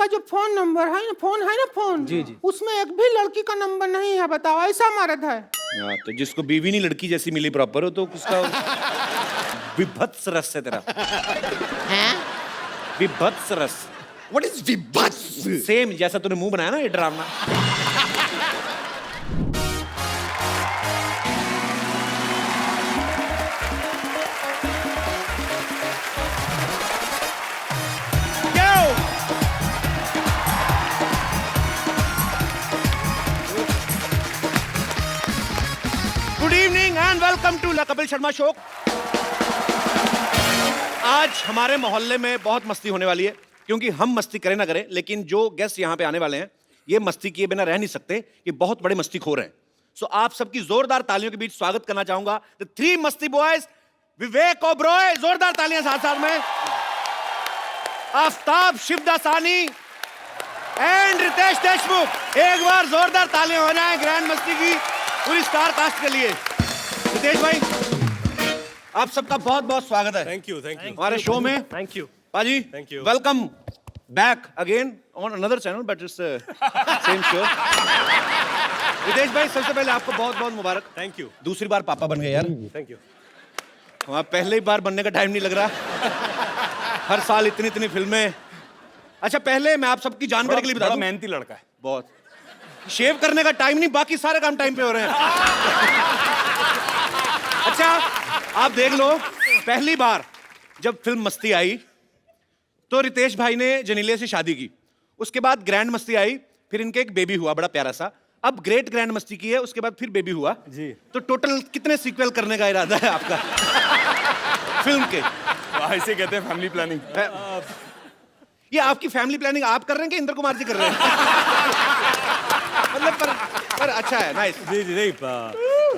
जो phone number है ना, फोन जी, जी। उसमें एक भी लड़की का नंबर नहीं है, बताओ ऐसा मर्द है। तो जिसको बीवी नहीं लड़की जैसी मिली प्रॉपर हो तो उसका विभत्स रस है तेरा। हैं? विभत्स रस। What is विभत्स? सेम जैसा तूने मुंह बनाया ना ये drama. Good evening and welcome to the Kapil Sharma show. आज हमारे मोहल्ले में बहुत मस्ती होने वाली है, क्योंकि हम मस्ती करें ना करें, लेकिन जो गेस्ट यहाँ पे आने वाले हैं ये मस्ती किए बिना रह नहीं सकते। ये बहुत बड़े मस्तीखोर हैं। सो आप सबकी जोरदार तालियों के बीच स्वागत करना चाहूंगा द थ्री मस्ती बॉयज, विवेक ओबरॉय, जोरदार तालियां साथ साथ में, आफ्ताब शिवदासानी एंड रितेश देशमुख। एक बार जोरदार तालियां हो जाएं ग्रैंड मस्ती की पूरी स्टार कास्ट के लिए। रितेश भाई, आप सबका बहुत बहुत स्वागत है। थैंक यू हमारे शो में। Thank you. पाजी, Thank you. Welcome back again on another channel but it's same show. Ritesh भाई, सबसे पहले आपको बहुत बहुत मुबारक। Thank you. दूसरी बार पापा बन गए यार। Thank you. वहाँ पहले बार बनने का टाइम नहीं लग रहा। हर साल इतनी इतनी फिल्में। अच्छा, पहले मैं आप सबकी जानकारी के लिए बता दूं, मेहनती लड़का है। बहुत शेव करने का टाइम नहीं, बाकी सारे काम टाइम पे हो रहे हैं। अच्छा, आप देख लो, पहली बार जब फिल्म मस्ती आई तो रितेश भाई ने जनीलिया से शादी की, उसके बाद ग्रैंड मस्ती आई, फिर इनके एक बेबी हुआ बड़ा प्यारा सा, अब ग्रेट ग्रैंड मस्ती की है, उसके बाद फिर बेबी हुआ जी। तो टोटल कितने सीक्वल करने का इरादा है आपका फिल्म के? ऐसे कहते हैं फैमिली प्लानिंग। ये आपकी फैमिली प्लानिंग आप कर रहे हैं कि इंद्र कुमार जी कर रहे हैं? मतलब पर अच्छा है, नाइस। जी जी नहीं,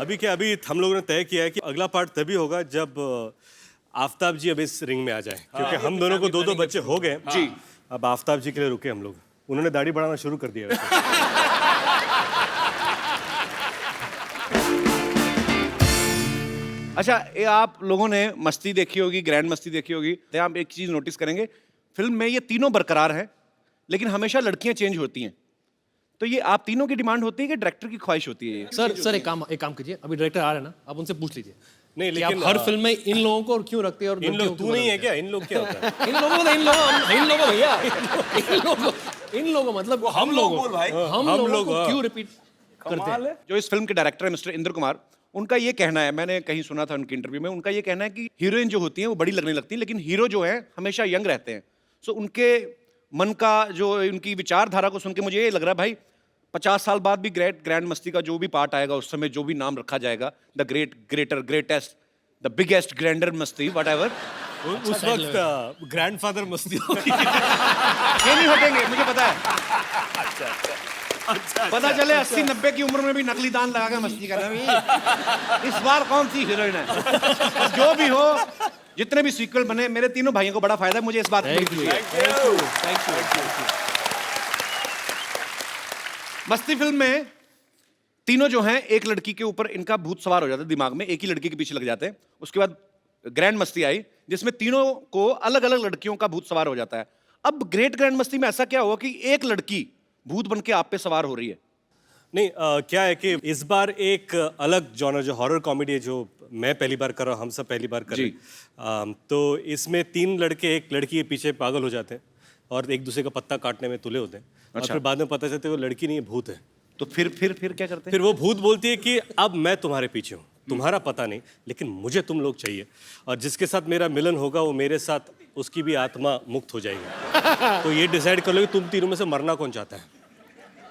अभी हम लोगों ने तय किया है कि अगला पार्ट तभी होगा जब आफ्ताब जी अब इस रिंग में आ जाए, क्योंकि हम दोनों को दो बच्चे हो गए जी। अब आफ्ताब जी के लिए रुके हम लोग। उन्होंने दाढ़ी बढ़ाना शुरू कर दिया वैसे। अच्छा, ये आप लोगों ने मस्ती देखी होगी, ग्रैंड मस्ती देखी होगी, तो आप एक चीज नोटिस करेंगे, फिल्म में ये तीनों बरकरार हैं, लेकिन हमेशा लड़कियां चेंज होती हैं। तो ये आप तीनों की डिमांड होती है कि डायरेक्टर की ख्वाहिश होती है? ये सर एक काम कीजिए, अभी डायरेक्टर आ रहे हैं ना, आप उनसे पूछ लीजिए नहीं, कि आप लेकिन हर फिल्म में इन लोगों को और क्यों रखते हैं और इन लोग, तू नहीं है क्या? इन लोग क्या होता है? इन लोगों भैया, इन लोगों मतलब हम लोगों भाई। हम लोगों को क्यों रिपीट करते हैं? जो इस फिल्म के डायरेक्टर है मिस्टर इंद्र कुमार, उनका ये कहना है, मैंने कहीं सुना था उनके इंटरव्यू में, उनका ये कहना है कि हीरोइन जो होती है वो बड़ी लगने लगती है, लेकिन हीरो जो है हमेशा यंग रहते हैं। सो उनके मन का जो, उनकी विचारधारा को सुन के मुझे ये लग रहा है भाई 50 साल बाद भी ग्रैंड मस्ती का जो भी पार्ट आएगा उस समय जो भी नाम रखा जाएगा, the greatest, the biggest grander Masti whatever, उस वक्त ग्रैंडफादर मस्ती होगी। ये नहीं हटेंगे, मुझे पता है। पता चले 80-90 की उम्र में भी नकली दान लगा के मस्ती कर रहे हैं। इस बार कौन सी हीरोइन है? जो भी हो, जितने भी सीक्वल बने, मेरे तीनों भाइयों को बड़ा फायदा है, मुझे इस बात की खुशी है। Thank you. मस्ती फिल्म में तीनों जो हैं, एक लड़की के ऊपर इनका भूत सवार हो जाता है दिमाग में, एक ही लड़की के पीछे लग जाते हैं। उसके बाद ग्रैंड मस्ती आई जिसमें तीनों को अलग अलग लड़कियों का भूत सवार हो जाता है। अब ग्रेट ग्रैंड मस्ती में ऐसा क्या हुआ कि एक लड़की भूत बन के आप पे सवार हो रही है? नहीं, क्या है कि इस बार एक अलग जॉनर जो हॉरर कॉमेडी है, जो मैं पहली बार कर रहा हूँ, हम सब पहली बार कर रहे हैं, तो इसमें 3 लड़के एक लड़की के पीछे पागल हो जाते हैं और एक दूसरे का पत्ता काटने में तुले होते हैं। और फिर बाद में पता चलता है वो लड़की नहीं है, भूत है। तो फिर क्या करते हैं? फिर वो भूत बोलती है कि अब मैं तुम्हारे पीछे हूँ, तुम्हारा पता नहीं, लेकिन मुझे तुम लोग चाहिए, और जिसके साथ मेरा मिलन होगा वो मेरे साथ, उसकी भी आत्मा मुक्त हो जाएगी। तो ये डिसाइड कर लो कि तुम तीनों में से मरना कौन चाहता है।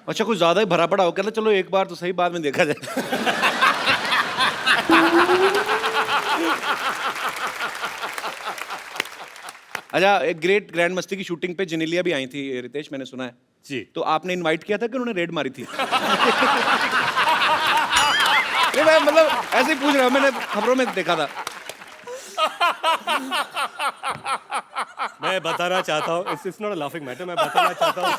अच्छा, कुछ ज्यादा ही भरा पड़ा हो, कहते चलो एक बार तो सही, बाद में देखा जाए। अच्छा, एक ग्रेट ग्रैंड मस्ती की शूटिंग पे जनीलिया भी आई थी रितेश, मैंने सुना है जी। तो आपने इनवाइट किया था कि उन्होंने रेड मारी थी? ये मैं मतलब ऐसे ही पूछ रहा हूँ, मैंने खबरों में देखा था। मैं बताना चाहता हूँ, it's not a laughing matter, मैं बताना चाहता हूँ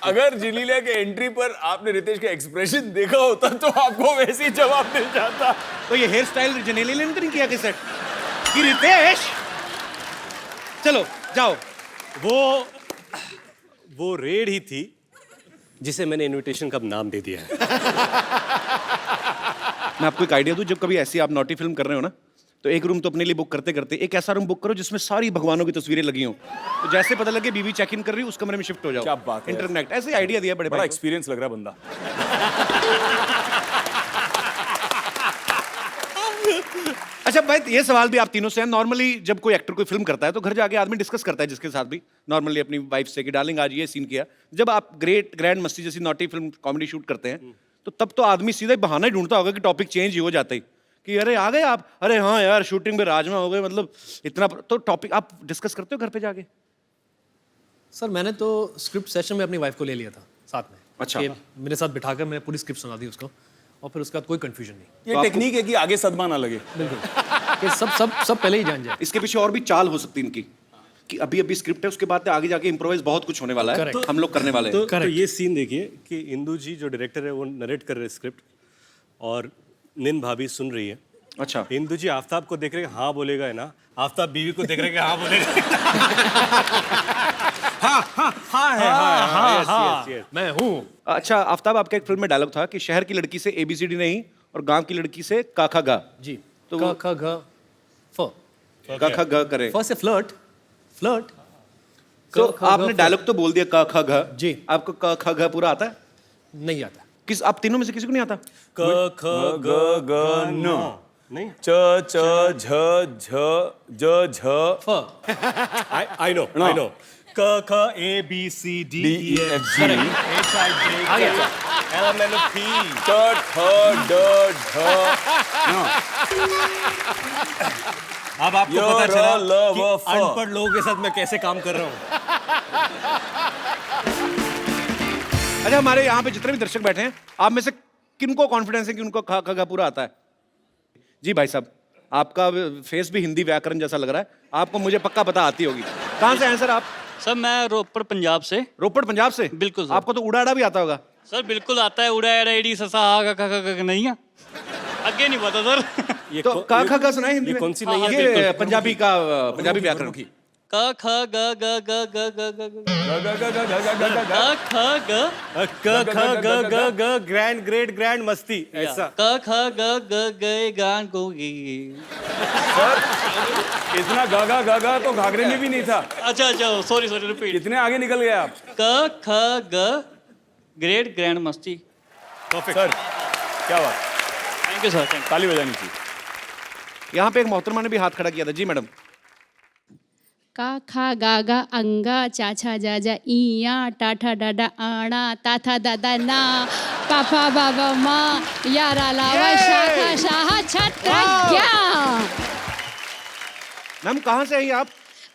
अगर जिलीलिया के एंट्री पर आपने रितेश का एक्सप्रेशन देखा होता तो आपको वैसे ही जवाब मिल जाता। तो ये हेयर स्टाइल जनेलिया ने नहीं किया कि सेट कि रितेश, चलो जाओ। वो रेड ही थी जिसे मैंने इनविटेशन का नाम दे दिया है। मैं आपको एक आइडिया दूं, जब कभी ऐसी आप नॉटी फिल्म कर रहे हो ना, तो एक रूम तो अपने लिए बुक करते करते एक ऐसा रूम बुक करो जिसमें सारी भगवानों की तस्वीरें लगी हों, तो जैसे पता लगे बीवी चेक इन कर रही है उस कमरे में शिफ्ट हो जाओ। क्या बात है। इंटरनेट ऐसे आइडिया दिया बड़े बड़ा भाई को। एक्सपीरियंस लग रहा है बंदा। अच्छा भाई, ये सवाल भी आप तीनों से है। नॉर्मली जब कोई एक्टर कोई फिल्म करता है तो घर जाके आदमी डिस्कस करता है जिसके साथ भी, नॉर्मली अपनी वाइफ से कि डार्लिंग आज ये सीन किया। जब आप ग्रैंड मस्ती जैसी नॉटी फिल्म कॉमेडी शूट करते हैं तो तब तो आदमी सीधा ही बहाना ही ढूंढता होगा कि टॉपिक चेंज ही हो जाता ही कि अरे आ गए आप, अरे हाँ यार शूटिंग में राजमा हो गए, मतलब इतना। तो टॉपिक आप डिस्कस करते हो घर पे जाके? सर मैंने तो स्क्रिप्ट सेशन में अपनी वाइफ को ले लिया था साथ में। अच्छा। कि मेरे साथ बिठाकर मैंने पूरी स्क्रिप्ट सुना दी उसको, और फिर उसके बाद कोई कंफ्यूजन नहीं। ये टेक्निक है कि आगे सदमा ना लगे। बिल्कुल कि सब पहले ही जान जाए। इसके पीछे और भी चाल हो सकती है इनकी कि अभी अभी स्क्रिप्ट है, उसके बाद आगे जाके इम्प्रोवाइज बहुत कुछ होने वाला है। Correct. हम लोग करने वाले हैं। तो ये सीन देखिए कि इंदु जी जो डायरेक्टर है वो नरेट कर रहे हैं स्क्रिप्ट, और निन भाभी सुन रही है। अच्छा। इंदु जी आफ्ताब को देख रहे हैं, हाँ बोलेगा है ना, आफ्ताब बीवी को देख रहे हैं कि हाँ बोलेगा। हाँ, yes. मैं हूँ। अच्छा आफ्ताब, आपका एक फिल्म में डायलॉग था कि शहर की लड़की से ABCD नहीं और गांव की लड़की से का खा गा। जी। तो क ख ग फ। का खा गा करे। फ से फ्लर्ट। तो आपने डायलॉग तो बोल दिया का खा गा। जी। आपको का खा गा पूरा आता है? नहीं आता। किस आप तीनों में से किसी को नहीं आता? क ख ग ग न नहीं, च च झ झ ज झ फ। आई नो क ख ABCD D E F G आ गया। LMNOP ट ठ ड ढ अब आपको य, पता र, चला ल, कि व, फ। अनपढ़ लोगों के साथ मैं कैसे काम कर रहा हूँ। अच्छा, हमारे यहाँ पे जितने भी दर्शक बैठे हैं, आप में से किनको कॉन्फिडेंस है कि उनको खा खा पूरा आता है? जी भाई साहब, आपका फेस भी हिंदी व्याकरण जैसा लग रहा है, आपको मुझे पक्का पता आती होगी। कहाँ से हैं सर आप? सर मैं रोपड़ पंजाब से। रोपड़ पंजाब से? बिल्कुल सर। आपको तो उड़ाड़ा भी आता होगा। सर बिल्कुल आता है, उड़ा एड़ा एडी ससा हा का नहीं है, आगे नहीं पता सर। ये तो कौ- का ये- खा का सुनाए हिंदी ये में? कौन सी नहीं है? ये बिल्कुल। पंजाबी का पंजाबी व्याकरण की। क ख ग ग ग ग ग ग ग क ख ग ग्रैंड ग्रेट ग्रैंड मस्ती ऐसा। क ख ग ग गए गान को इतना गागा गागा तो घाघरे में भी नहीं था। अच्छा सॉरी रिपीट। कितने आगे निकल गए आप। क ख ग ग्रेट ग्रैंड मस्ती। सर क्या बात, थैंक यू सर, थैंक ताली बजानी चाहिए। यहाँ पे एक मोहतरमा ने भी हाथ खड़ा किया था। जी मैडम। का खा गा गा अंगा चाचा जाजा इया टाठा डाडा आना ताथा दादा ना पापा बाबा माँ यारा लावा शाखा शाह छत्रज्ञा। मैम कहाँ से आई आप?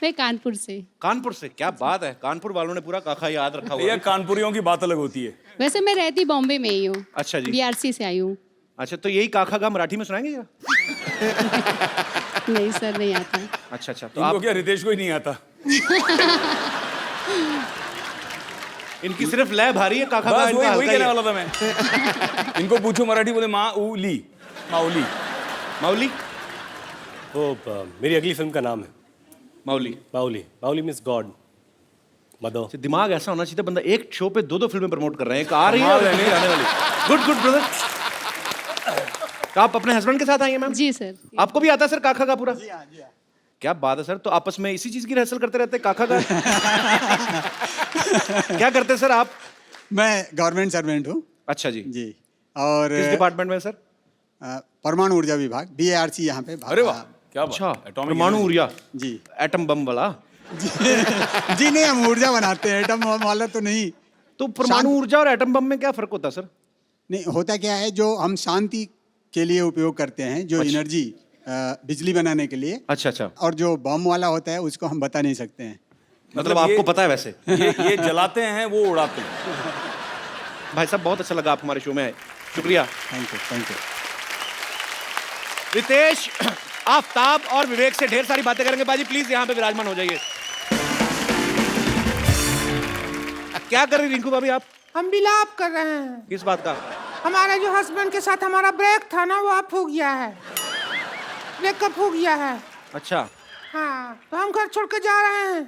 मैं कानपुर से। कानपुर से? क्या बात है, कानपुर वालों ने पूरा काखा याद रखा हुआ ये है। कानपुरियों की बात अलग होती है। वैसे मैं रहती बॉम्बे में ही हूँ। अच्छा जी। BRC से आई हूँ। अच्छा, तो यही काखा गा मराठी में सुनाएंगे क्या? नहीं सर, नहीं आता। अच्छा, तो इनको आप क्या रितेश को ही नहीं आता? इनकी सिर्फ लय भारी है, काखा गा बस इनका वही हल्का ही कहने है। वाला था मैं। इनको पूछो मराठी, बोले माऊली माऊली। माउली? वो मेरी अगली फिल्म का नाम है Mauli. Mauli. Mauli means God mother. अच्छा, दिमाग ऐसा होना चाहिए, बंदा एक शो पे दो फिल्में प्रमोट कर रहे हैं, एक आ रही है और नहीं आने वाली। Good brother. तो आप अपने हस्बैंड के साथ आई हैं मैम? जी सर। आपको भी आता है सर काखा का पूरा? क्या बात है सर, तो आपस में इसी चीज की रिहर्सल करते रहते हैं, काखा का? क्या करते हैं सर आप? मैं गवर्नमेंट सर्वेंट हूँ अच्छा जी। जी। और किस डिपार्टमेंट में सर? परमाणु ऊर्जा विभाग BARC यहाँ पे। अरे वाह, क्या बात। अच्छा, Atomic परमाणु energy। ऊर्जा, जी एटम बम वाला। जी नहीं, हम ऊर्जा बनाते हैं, एटम वाला तो नहीं। तो परमाणु ऊर्जा और एटम बम में क्या फर्क होता है सर? नहीं, होता क्या है, जो हम शांति के लिए उपयोग करते हैं, जो एनर्जी बिजली बनाने के लिए, अच्छा। और जो बम वाला होता है उसको हम बता नहीं सकते हैं। मतलब आपको पता है वैसे? ये जलाते हैं, वो उड़ाते हैं। भाई साहब बहुत अच्छा लगा आप हमारे शो में आए, शुक्रिया। Thank you. रितेश, आफ्ताब और विवेक से ढेर सारी बातें करेंगे। बाजी प्लीज यहाँ पे विराजमान हो जाइए। क्या कर रही रिंकू भाभी आप? हम विलाप कर रहे हैं। किस बात का? हमारे जो हस्बैंड के साथ हमारा ब्रेक था ना, वो अब हो गया है, ब्रेकअप हो गया है। अच्छा। हाँ, तो हम घर छोड़ के जा रहे हैं।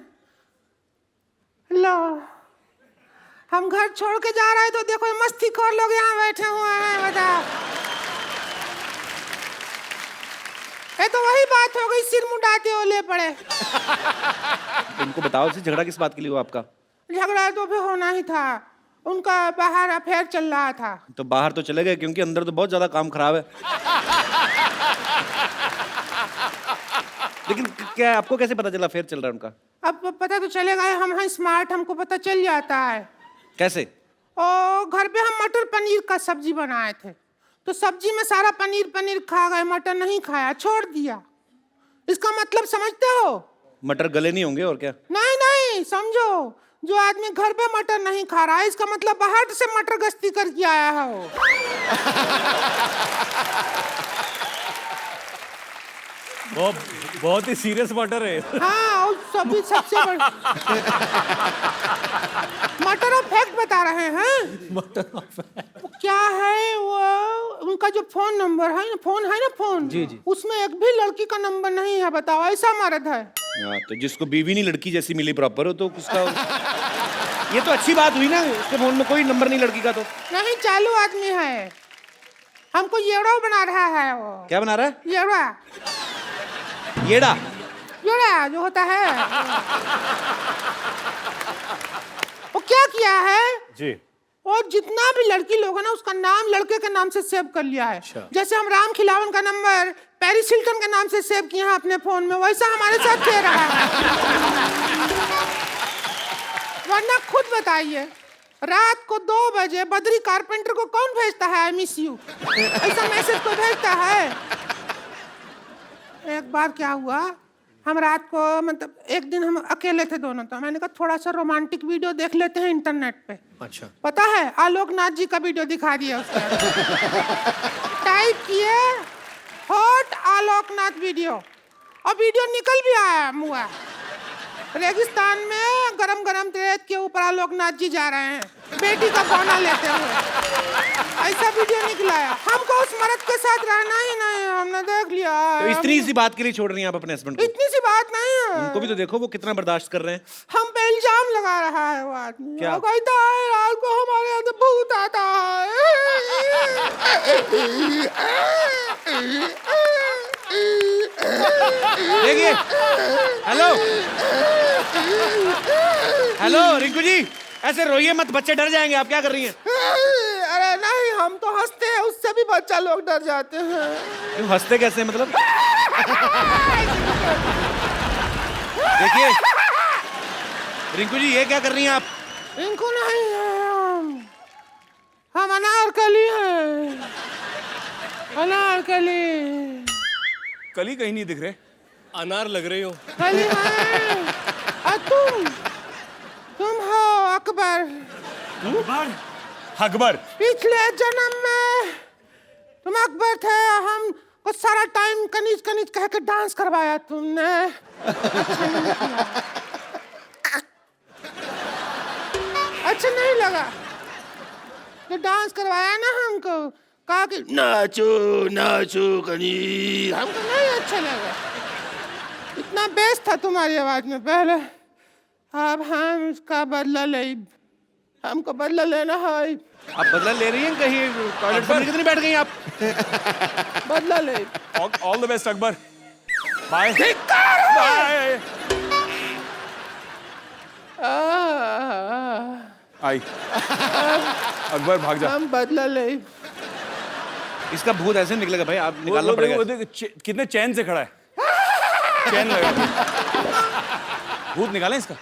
लो, हम घर छोड़ के जा रहे हैं तो देखो मस्ती खोर लोग यहाँ बैठे हुए हैं। बताओ, ये तो वही बात हो गई, सिर मुंडाते ओले पड़े। इनको बताओ से झगड़ा किस बात के लिए हुआ आपका? झगड़ा तो फिर होना ही था, उनका बाहर अफेयर चल रहा था। तो बाहर तो चले गए, क्योंकि अंदर तो बहुत ज्यादा काम खराब है। लेकिन क्या आपको कैसे पता चला अफेयर चल रहा है उनका? अब पता तो चलेगा, हम हैं स्मार्ट, हमको पता चल जाता है। कैसे? और घर पे हम मटर पनीर का सब्जी बनाए थे, तो सब्जी में सारा पनीर खा गए, मटर नहीं खाया, छोड़ दिया। इसका मतलब समझते हो? मटर गले नहीं होंगे और क्या? नहीं, समझो, जो आदमी घर पे मटर नहीं खा रहा है, इसका मतलब बाहर से मटर गश्ती करके आया है वो। बहुत ही सीरियस मैटर है। हाँ, और सभी सबसे बड़ी मटर ऑफ फैक्ट बता रहे हैं। क्या है वो, उनका जो फोन नंबर है ना, फोन जी। उसमें एक भी लड़की का नंबर नहीं है। बताओ, ऐसा मर्द है। तो जिसको बीवी नहीं लड़की जैसी मिली प्रॉपर हो, तो उसका ये तो अच्छी बात हुई ना, उसके फोन में कोई नंबर नहीं लड़की का। तो नहीं, चालू आदमी है, हमको येड़ा बना रहा है वो। क्या बना रहा है? येड़ा येड़ा जो होता है। वो क्या किया है जी, और जितना भी लड़की लोग है ना, उसका नाम लड़के के नाम से सेव कर लिया है। जैसे हम राम खिलावन का नंबर पेरिस हिल्टन के नाम से सेव किए हैं अपने फोन में, वैसा हमारे साथ कह रहा है। वरना खुद बताइए, रात को 2 बजे बद्री कारपेंटर को कौन भेजता है आई मिस यू, ऐसा मैसेज को भेजता है? एक बार क्या हुआ, हम रात को, मतलब एक दिन हम अकेले थे दोनों, तो मैंने कहा थोड़ा सा रोमांटिक वीडियो देख लेते हैं इंटरनेट पे। अच्छा, पता है, आलोकनाथ जी का वीडियो दिखा दिया उसका। टाइप किए हॉट आलोकनाथ वीडियो, और वीडियो निकल भी आया मुआ। रेगिस्तान में गरम गरम रेत के ऊपर आलोकनाथ जी जा रहे हैं, बेटी का बौना लेते हुए। ऐसा वीडियो निकला है। हमको उस मर्द के साथ रहना ही नहीं, हमने देख लिया। तो इतनी सी बात के लिए छोड़ रही हैं आप अपने हस्बैंड को? इतनी सी बात नहीं है। उनको भी तो देखो, वो कितना बर्दाश्त कर रहे हैं। हम पे इल्जाम लगा रहा है वो आदमी। क्या? वो कहता है रात को हमारे यहाँ से भूत आता है। देखिए, हेलो रिंकू जी, ऐसे रोइए मत, बच्चे डर जाएंगे। आप क्या कर रही हैं? अरे नहीं, हम तो हंसते हैं, उससे भी बच्चा लोग डर जाते हैं। क्यों हंसते कैसे, मतलब? देखिए रिंकू जी, ये क्या कर रही हैं आप? रिंकू नहीं है, हम अनारकली हैं, अनारकली। कली कहीं नहीं दिख रहे। अनार लग रही हो। कली है। और तुम हो अकबर। अकबर? पिछले जन्म में तुम अकबर थे, हम को सारा टाइम कनीज कनीज कह के डांस करवाया तुमने। अच्छा नहीं लगा? तो डांस करवाया ना हमको, कहा कि नाचो नाचो कनीज, हमको नहीं अच्छा लगा। इतना बेस था तुम्हारी आवाज में पहले, अब हम इसका बदला ले, हमको बदला लेना है। आप बदला ले रही हैं? कहीं टॉयलेट पर कितनी बैठ गई आप? बदला ले। All the best Akbar. Bye bye. आई अकबर, भाग जा। हम बदला ले। इसका भूत ऐसे निकलेगा भाई, आप निकालना पड़ेगा। वो देख, कितने चैन से खड़ा है। चैन लगा, भूत निकालें इसका।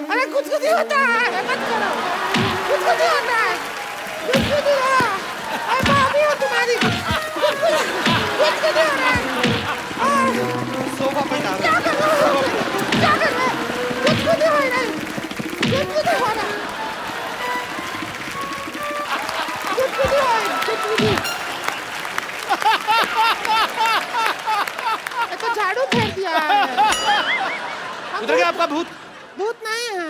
अरे कुछ होता है, मत करो। कुछ होता है, कुछ अरे भाभी हो तुम्हारी, कुछ हो रहा है। सोफा पे डाल क्या कर रहे हो? क्या कर रहे हो? कुछ हो रहा है, कुछ हो रहा है, कुछ हो रहा है, तो झाड़ू फेंक दिया है। उधर गया आपका भूत? भूत नहीं है,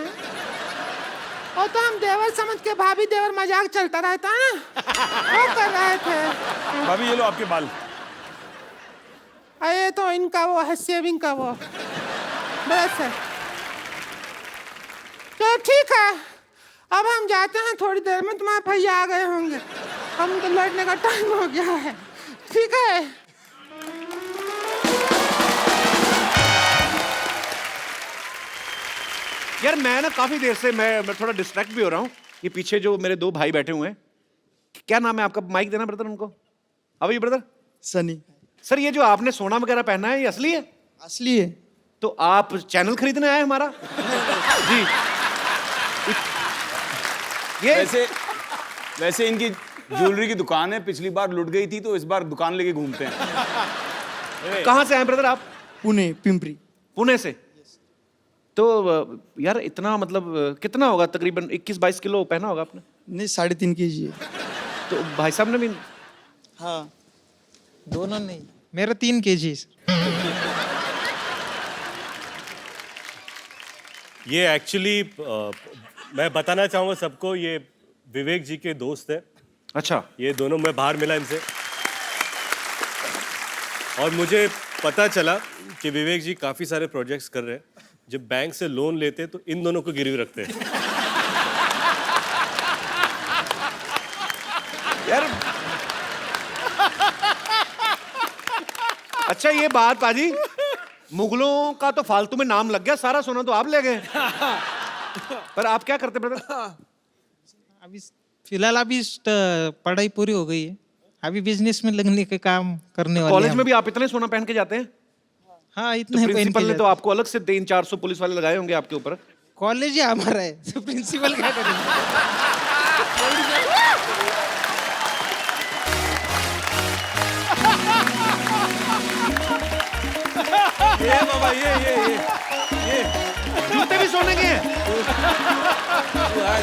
वो तो हम देवर समझ के भाभी देवर मजाक चलता रहता है ना, वो कर रहे थे। भाभी ये लो आपके बाल। अरे तो इनका वो है शेविंग का वो ब्रश है। तो ठीक है, अब हम जाते हैं, थोड़ी देर में तुम्हारे भैया आ गए होंगे, हम तो लौटने का टाइम हो गया है। ठीक है। यार मैं ना काफी देर से मैं थोड़ा डिस्ट्रैक्ट भी हो रहा हूँ। ये पीछे जो मेरे दो भाई बैठे हुए हैं, क्या नाम है आपका? माइक देना ब्रदर उनको। अब ये ब्रदर सनी। सर ये जो आपने सोना वगैरह पहना है ये असली है? असली है। तो आप चैनल खरीदने आए हमारा? जी। ये वैसे इनकी ज्वेलरी की दुकान है, पिछली बार लुट गई थी तो इस बार दुकान लेके घूमते हैं। कहाँ से आए ब्रदर आप? पुणे, पिंपरी। पुणे से। तो यार इतना मतलब कितना होगा तकरीबन 21-22 किलो पहना होगा आपने? नहीं 3.5 kg है। तो भाई साहब ने भी? हाँ दोनों नहीं, मेरा 3 kg है। ये एक्चुअली मैं बताना चाहूँगा सबको, ये विवेक जी के दोस्त है। अच्छा। ये दोनों, मैं बाहर मिला इनसे और मुझे पता चला कि विवेक जी काफ़ी सारे प्रोजेक्ट्स कर रहे हैं। जब बैंक से लोन लेते हैं तो इन दोनों को गिरवी रखते हैं। यार अच्छा ये बात पाजी, मुगलों का तो फालतू में नाम लग गया, सारा सोना तो आप ले गए। पर आप क्या करते ब्रदर? अभी फिलहाल अभी पढ़ाई पूरी हो गई है, अभी बिजनेस में लगने के काम करने वाले। कॉलेज में भी आप इतने सोना पहन के जाते हैं? हाँ तो इतने प्रिंसिपल ने तो आपको अलग से 300-400 पुलिस वाले लगाए होंगे आपके ऊपर। कॉलेज ही हमारा है, तो प्रिंसिपल क्या करेंगे? ये बाबा ये जूते भी सोने के हैं।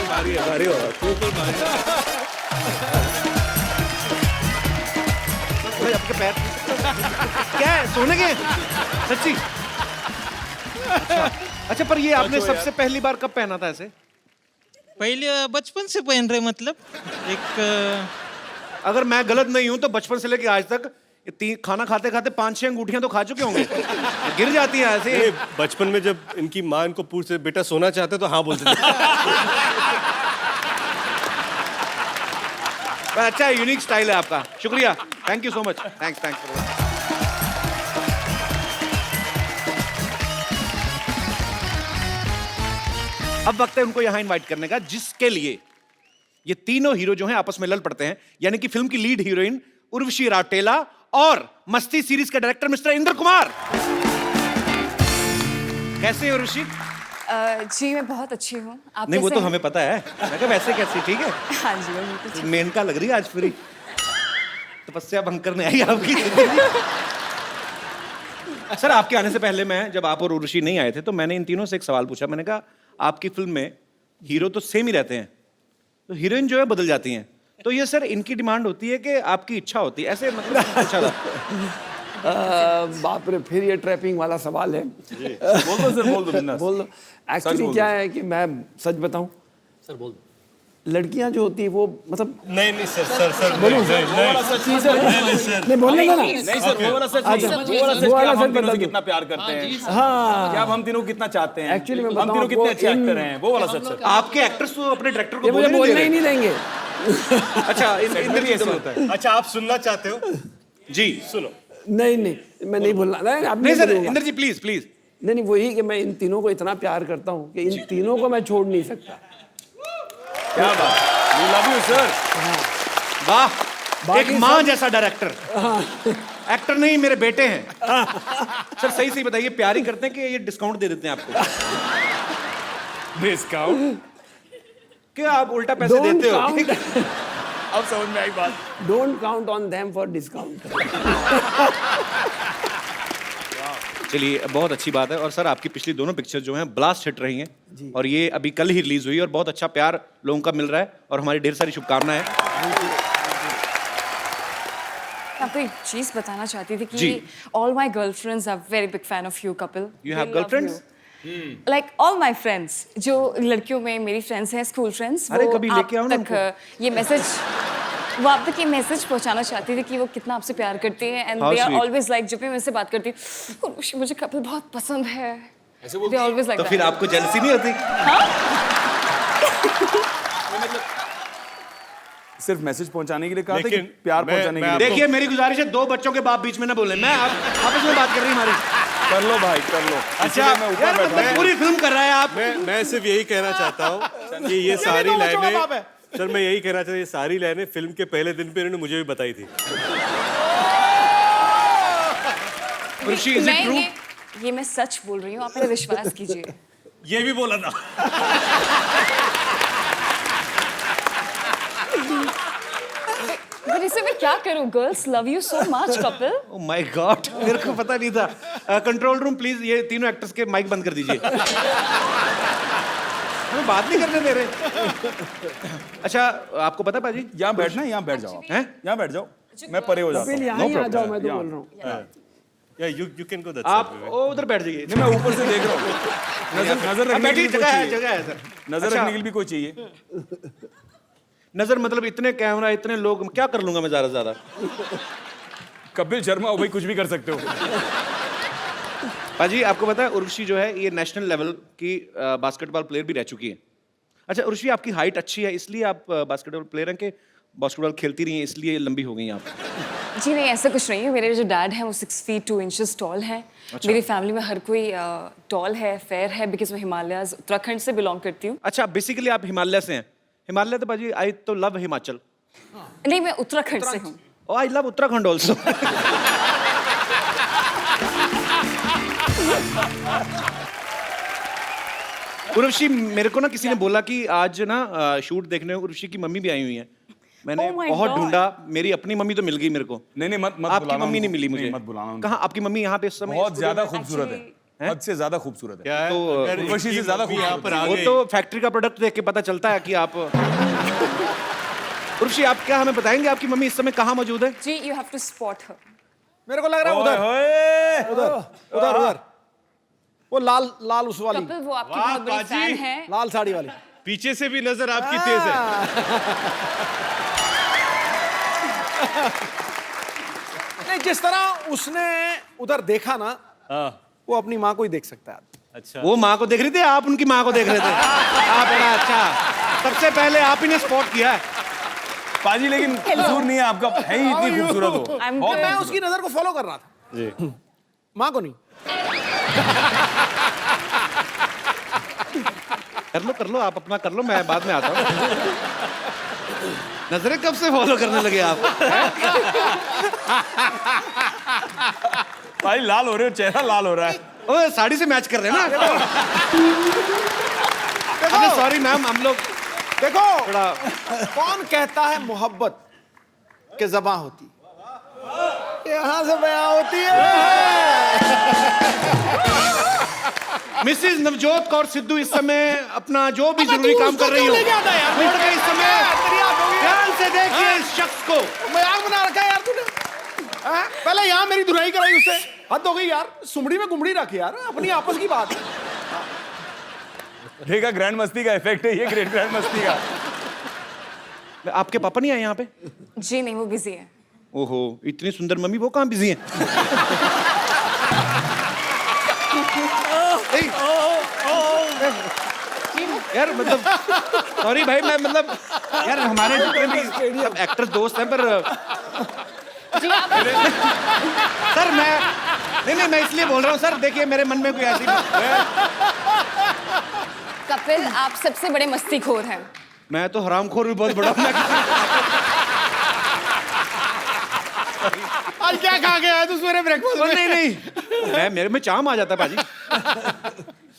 भारी होगा, भाई आपके पैर क्या है, सोने के हैं? सच्ची? अच्छा पर ये आपने सबसे पहली बार कब पहना था ऐसे? पहले बचपन से पहन रहे, मतलब एक अगर मैं गलत नहीं हूं तो बचपन से लेके आज तक खाना खाते खाते 5-6 अंगूठियां तो खा चुके होंगे। गिर जाती हैं ऐसे। ये बचपन में जब इनकी माँ इनको पूछते बेटा सोना चाहते तो हाँ बोलते थे। अच्छा यूनिक स्टाइल है आपका, शुक्रिया, thank you so much. Thanks. अब वक्त है उनको यहां इनवाइट करने का, जिसके लिए ये तीनों हीरो जो हैं आपस में लड़ पड़ते हैं, यानी कि फिल्म की लीड हीरोइन उर्वशी राउटेला और मस्ती सीरीज के डायरेक्टर मिस्टर इंद्र कुमार। कैसे हैं उर्वशी? जी मैं बहुत अच्छी हूँ। आप नहीं वो कैसे तो हैं? हमें पता है, मैं कहा वैसे कैसी? ठीक है। हाँ जी मैं बिल्कुल ठीक। मेनका लग रही है आज पूरी, तपस्या भंग करने आई आपकी। सर आपके आने से पहले मैं, जब आप और उर्वशी नहीं आए थे तो मैंने इन तीनों से एक सवाल पूछा। मैंने कहा आपकी फिल्म में हीरो तो सेम ही रहते हैं, तो हीरोइन जो है बदल जाती हैं, तो ये सर इनकी डिमांड होती है कि आपकी इच्छा होती है ऐसे, मतलब अच्छा था। बाप रे, फिर ये ट्रैपिंग वाला सवाल है। बोल दो सर, बोल दो बिंदास। बोल दो। एक्चुअली क्या है कि मैं सच बताऊं सर, बोल दो, लड़कियां जो होती है वो मतलब नहीं सर बोलो सर, नहीं बोलने का ना। नहीं सर वो वाला सच नहीं, वो वाला सच बता दो। कितना प्यार करते हैं, हाँ क्या हम तीनों कितना चाहते हैं, एक्चुअली मैं हम तीनों कितने अच्छे एक्टर हैं, वो वाला सच। आपके एक्टर्स तो अपने डायरेक्टर को ये मुझे बोलने ही नहीं देंगे। अच्छा इंद्र जी ऐसे होता है। अच्छा आप सुनना चाहते हो? जी सुनो। नहीं मैं नहीं बोलना। नहीं सर इंद्र जी प्लीज। नहीं वही कि मैं इन तीनों को इतना प्यार करता हूँ कि इन तीनों को मैं छोड़ नहीं सकता। क्या बात, वी लव यू सर। वाह, एक माँ जैसा डायरेक्टर। एक्टर नहीं, मेरे बेटे हैं। सर सही बताइए, प्यार ही करते हैं कि ये डिस्काउंट दे देते हैं आपको? डिस्काउंट क्या आप उल्टा पैसे देते हो? अब समझ में आई बात। Don't count on them for discount. चलिए बहुत अच्छी बात है। और सर आपकी पिछली दोनों पिक्चर जो हैं ब्लास्ट हिट रही हैं, और ये अभी कल ही रिलीज हुई और बहुत अच्छा प्यार लोगों का मिल रहा है, और हमारी ढेर सारी शुभकामनाएं। आपको एक चीज बताना चाहती थी कि all my girlfriends are very big fan of you Kapil. You have girlfriends? Like all my friends, जो लड़कियों में मेरी फ्रेंड्स हैं, स्कूल फ्रेंड्स, अरे वो कभी आप लेके आओ ना तक ये मैसेज, वो आप तक ये मैसेज पहुंचाना चाहती थी कि वो कितना आपसे प्यार करती है, and How they are sweet. Always like, जब भी मैं उनसे बात करती हूँ मुझे कपिल बहुत पसंद है, दे ऑलवेज लाइक तो फिर आपको जेलसी नहीं होती? सिर्फ मैसेज पहुंचाने के लिए कहा था कि लेकिन प्यार मैं- पहुंचाने के मैं लिए? देखिए मेरी गुजारिश है, 2 बच्चों के बाप बीच में ना बोले, मैं आपस में बात कर रही हमारी। कर लो भाई, कर लो। अच्छा इसीलिए मैं ऊपर यार, बैठा मतलब हूं। पूरी फिल्म कर रहा है आप। मैं सिर्फ यही कहना चाहता हूँ कि ये सारी दो बच्चों का बाप लाइनें, है। सर मैं यही कहना चाहता हूँ, ये सारी लाइनें फिल्म के पहले दिन पे इन्होंने मुझे भी बताई थी। ऋषि, is it true? ये मैं सच बोल रही हूँ, आप मेरा विश्वास कीजिए। ये भी बोला था। पर इसे मैं क्या करूँ? Girls love you so much Kapil. Oh my God, मेरे को पता नहीं था। कंट्रोल रूम प्लीज, ये तीनों एक्टर्स के माइक बंद कर दीजिए। हमें बात नहीं करने दे रहे। अच्छा आपको पता पाजी, यहाँ बैठना है, यहाँ बैठ जाओ आप। हैं? यहाँ बैठ जाओ, मैं परे हो जाता कपिल हूँ। यहाँ ही आ जाओ, मैं तो बोल रहा हूँ। या यू कैन गो दैट आप उधर बैठ जाइए। नहीं, मैं ऊपर से देख रहा हूँ। नजर रखने के बैठिए, लिए कोई जगह है, चाहिए। जगह है सर। नजर अच्छा। रखने के लिए भी कोई चाहिए। नजर मतलब इतने कैमरा, इतने लोग, क्या कर लूंगा मैं ज्यादा से ज्यादा? कपिल शर्मा हो भाई, कुछ भी कर सकते हो। पाजी आपको पता है उर्वशी जो है ये नेशनल लेवल की बास्केटबॉल प्लेयर भी रह चुकी है। अच्छा उर्वशी, आपकी हाइट अच्छी है इसलिए आप बास्केटबॉल प्लेयर हैं कि बास्केटबॉल खेलती रही हैं इसलिए लंबी हो गई आप? जी नहीं, ऐसा कुछ नहीं है। मेरे जो डैड हैं वो 6 feet 2 inches टॉल हैं। मेरी फैमिली में हर कोई टॉल है, फेयर है, बिकॉज मैं हिमालयाज उत्तराखंड से बिलोंग करती हूँ। अच्छा बेसिकली आप हिमालय से हैं। हिमालय तो बाजी आई तो लव हिमाचल। नहीं, मैं उत्तराखंड से हूँ। Oh, I love Uttarakhand also. Urvashi, मेरे को ना किसी ने बोला कि आज ना शूट देखने उर्वशी की मम्मी भी आई हुई है। मैंने Oh my बहुत God. ढूंढा, मेरी अपनी मम्मी तो मिल गई मेरे को। नहीं मत आपकी बुलाना मम्मी नहीं उनको। मिली मुझे। मत बुलाना उनको। कहाँ आपकी मम्मी यहाँ पे इस समय? बहुत ज्यादा खूबसूरत है, हद से ज्यादा खूबसूरत है। क्या है? तो, अगर उर्वशी से इनकी ज्यादा मम्मी यहाँ पर आ वो गई, तो फैक्ट्री का प्रोडक्ट देख के पता चलता है कि आप। उर्वशी आप क्या हमें बताएंगे आपकी मम्मी इस समय कहाँ मौजूद है? जी, यू हैव टू स्पॉट हर। मेरे को लग रहा है उधर उधर उधर उधर, वो लाल लाल उस वाली, कपिल वो आपकी वाह, बहुत बड़ी बाजी। फैन है। लाल साड़ी वाली। पीछे से भी नजर आपकी तेज है। नहीं, जिस तरह उसने उधर देखा ना, हाँ, वो अपनी माँ को ही देख सकता है। अच्छा। वो माँ को देख रही थी, आप उनकी माँ को देख रहे थे। आप बड़ा अच्छा, सबसे पहले आप ही ने स्पॉट किया है। पाजी लेकिन कसूर नहीं है आपका, है ही इतनी खूबसूरत हो। I'm बहुत good. मैं उसकी नजर को फॉलो कर रहा था, जी। माँ को नहीं। कर लो आप अपना कर लो, मैं बाद में आता हूँ। नजरें कब से फॉलो करने लगे आप? भाई लाल हो रहे हो, चेहरा लाल हो रहा है। ओ साड़ी से मैच कर रहे हैं ना। सॉरी मैम, हम लोग देखो थोड़ा। कौन कहता है मोहब्बत के ज़बां होती, यहाँ से बयां होती है। मिसेज नवजोत कौर सिद्धू इस समय अपना जो भी जरूरी काम कर रही हो, छोड़ के इस समय ध्यान से देखिए इस शख्स को। मजाक बना रखा है यार तूने। हाँ? पहले यहाँ मेरी धुलाई कराई उससे, हद हो गई यार। सुमड़ी में गुमड़ी रख यार, अपनी आपस की बात है। देखा, ग्रैंड मस्ती का इफेक्ट है ये, ग्रेट ग्रैंड मस्ती का। आपके पापा नहीं आए यहाँ पे? जी नहीं, वो बिजी है। ओहो, इतनी सुंदर मम्मी, वो कहाँ बिजी है? यार मतलब सॉरी भाई, मैं मतलब यार हमारे जितने भी सब एक्टर्स दोस्त हैं, पर जी आप सर नहीं मैं इसलिए बोल रहा हूँ सर, देखिए मेरे मन में कोई ऐसी कपिल, आप सबसे बड़े मस्तीखोर हैं। मैं तो हरामखोर भी बहुत बड़ा हूँ। आज क्या खा के आया तू सवेरे ब्रेकफास्ट में? नहीं मैं मेरे में चाम आ जाता है पाजी।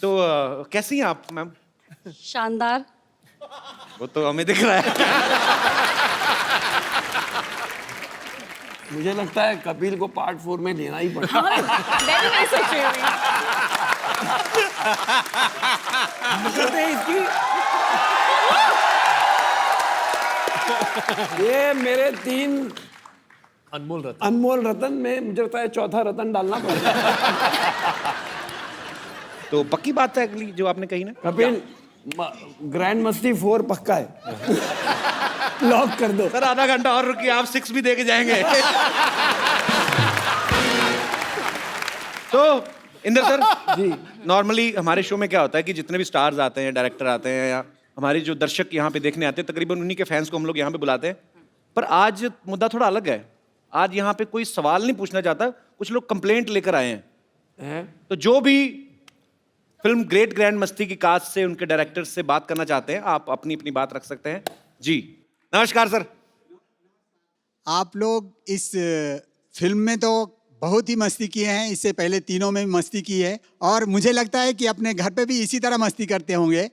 तो कैसी हैं आप मैम? शानदार। वो तो हमें दिख रहा है। मुझे लगता है कपिल को पार्ट 4 में लेना ही पड़ेगा। मैं भी नहीं सोच रही हूँ। ये मेरे 3 अनमोल अनमोल रतन में मुझे लगता है चौथा रतन डालना पड़ेगा। तो पक्की बात है अगली जो आपने कही ना? कपिल, ग्रैंड मस्ती 4 पक्का है। लॉक कर दो सर। आधा घंटा और रुकिए, आप 6 भी दे के जाएंगे। तो इंदर सर जी, नॉर्मली हमारे शो में क्या होता है कि जितने भी स्टार्स आते हैं, डायरेक्टर आते हैं, या हमारे जो दर्शक यहाँ पे देखने आते हैं, तकरीबन उन्हीं के फैंस को हम लोग यहाँ पे बुलाते हैं। पर आज मुद्दा थोड़ा अलग है। आज यहाँ पे कोई सवाल नहीं पूछना चाहता, कुछ लोग कंप्लेंट लेकर आए हैं। तो जो भी फिल्म ग्रेट ग्रैंड मस्ती की कास्ट से, उनके डायरेक्टर से बात करना चाहते हैं, आप अपनी अपनी बात रख सकते हैं। जी नमस्कार सर। आप लोग इस फिल्म में तो बहुत ही मस्ती किए हैं, इससे पहले तीनों में भी मस्ती की है, और मुझे लगता है कि अपने घर पे भी इसी तरह मस्ती करते होंगे।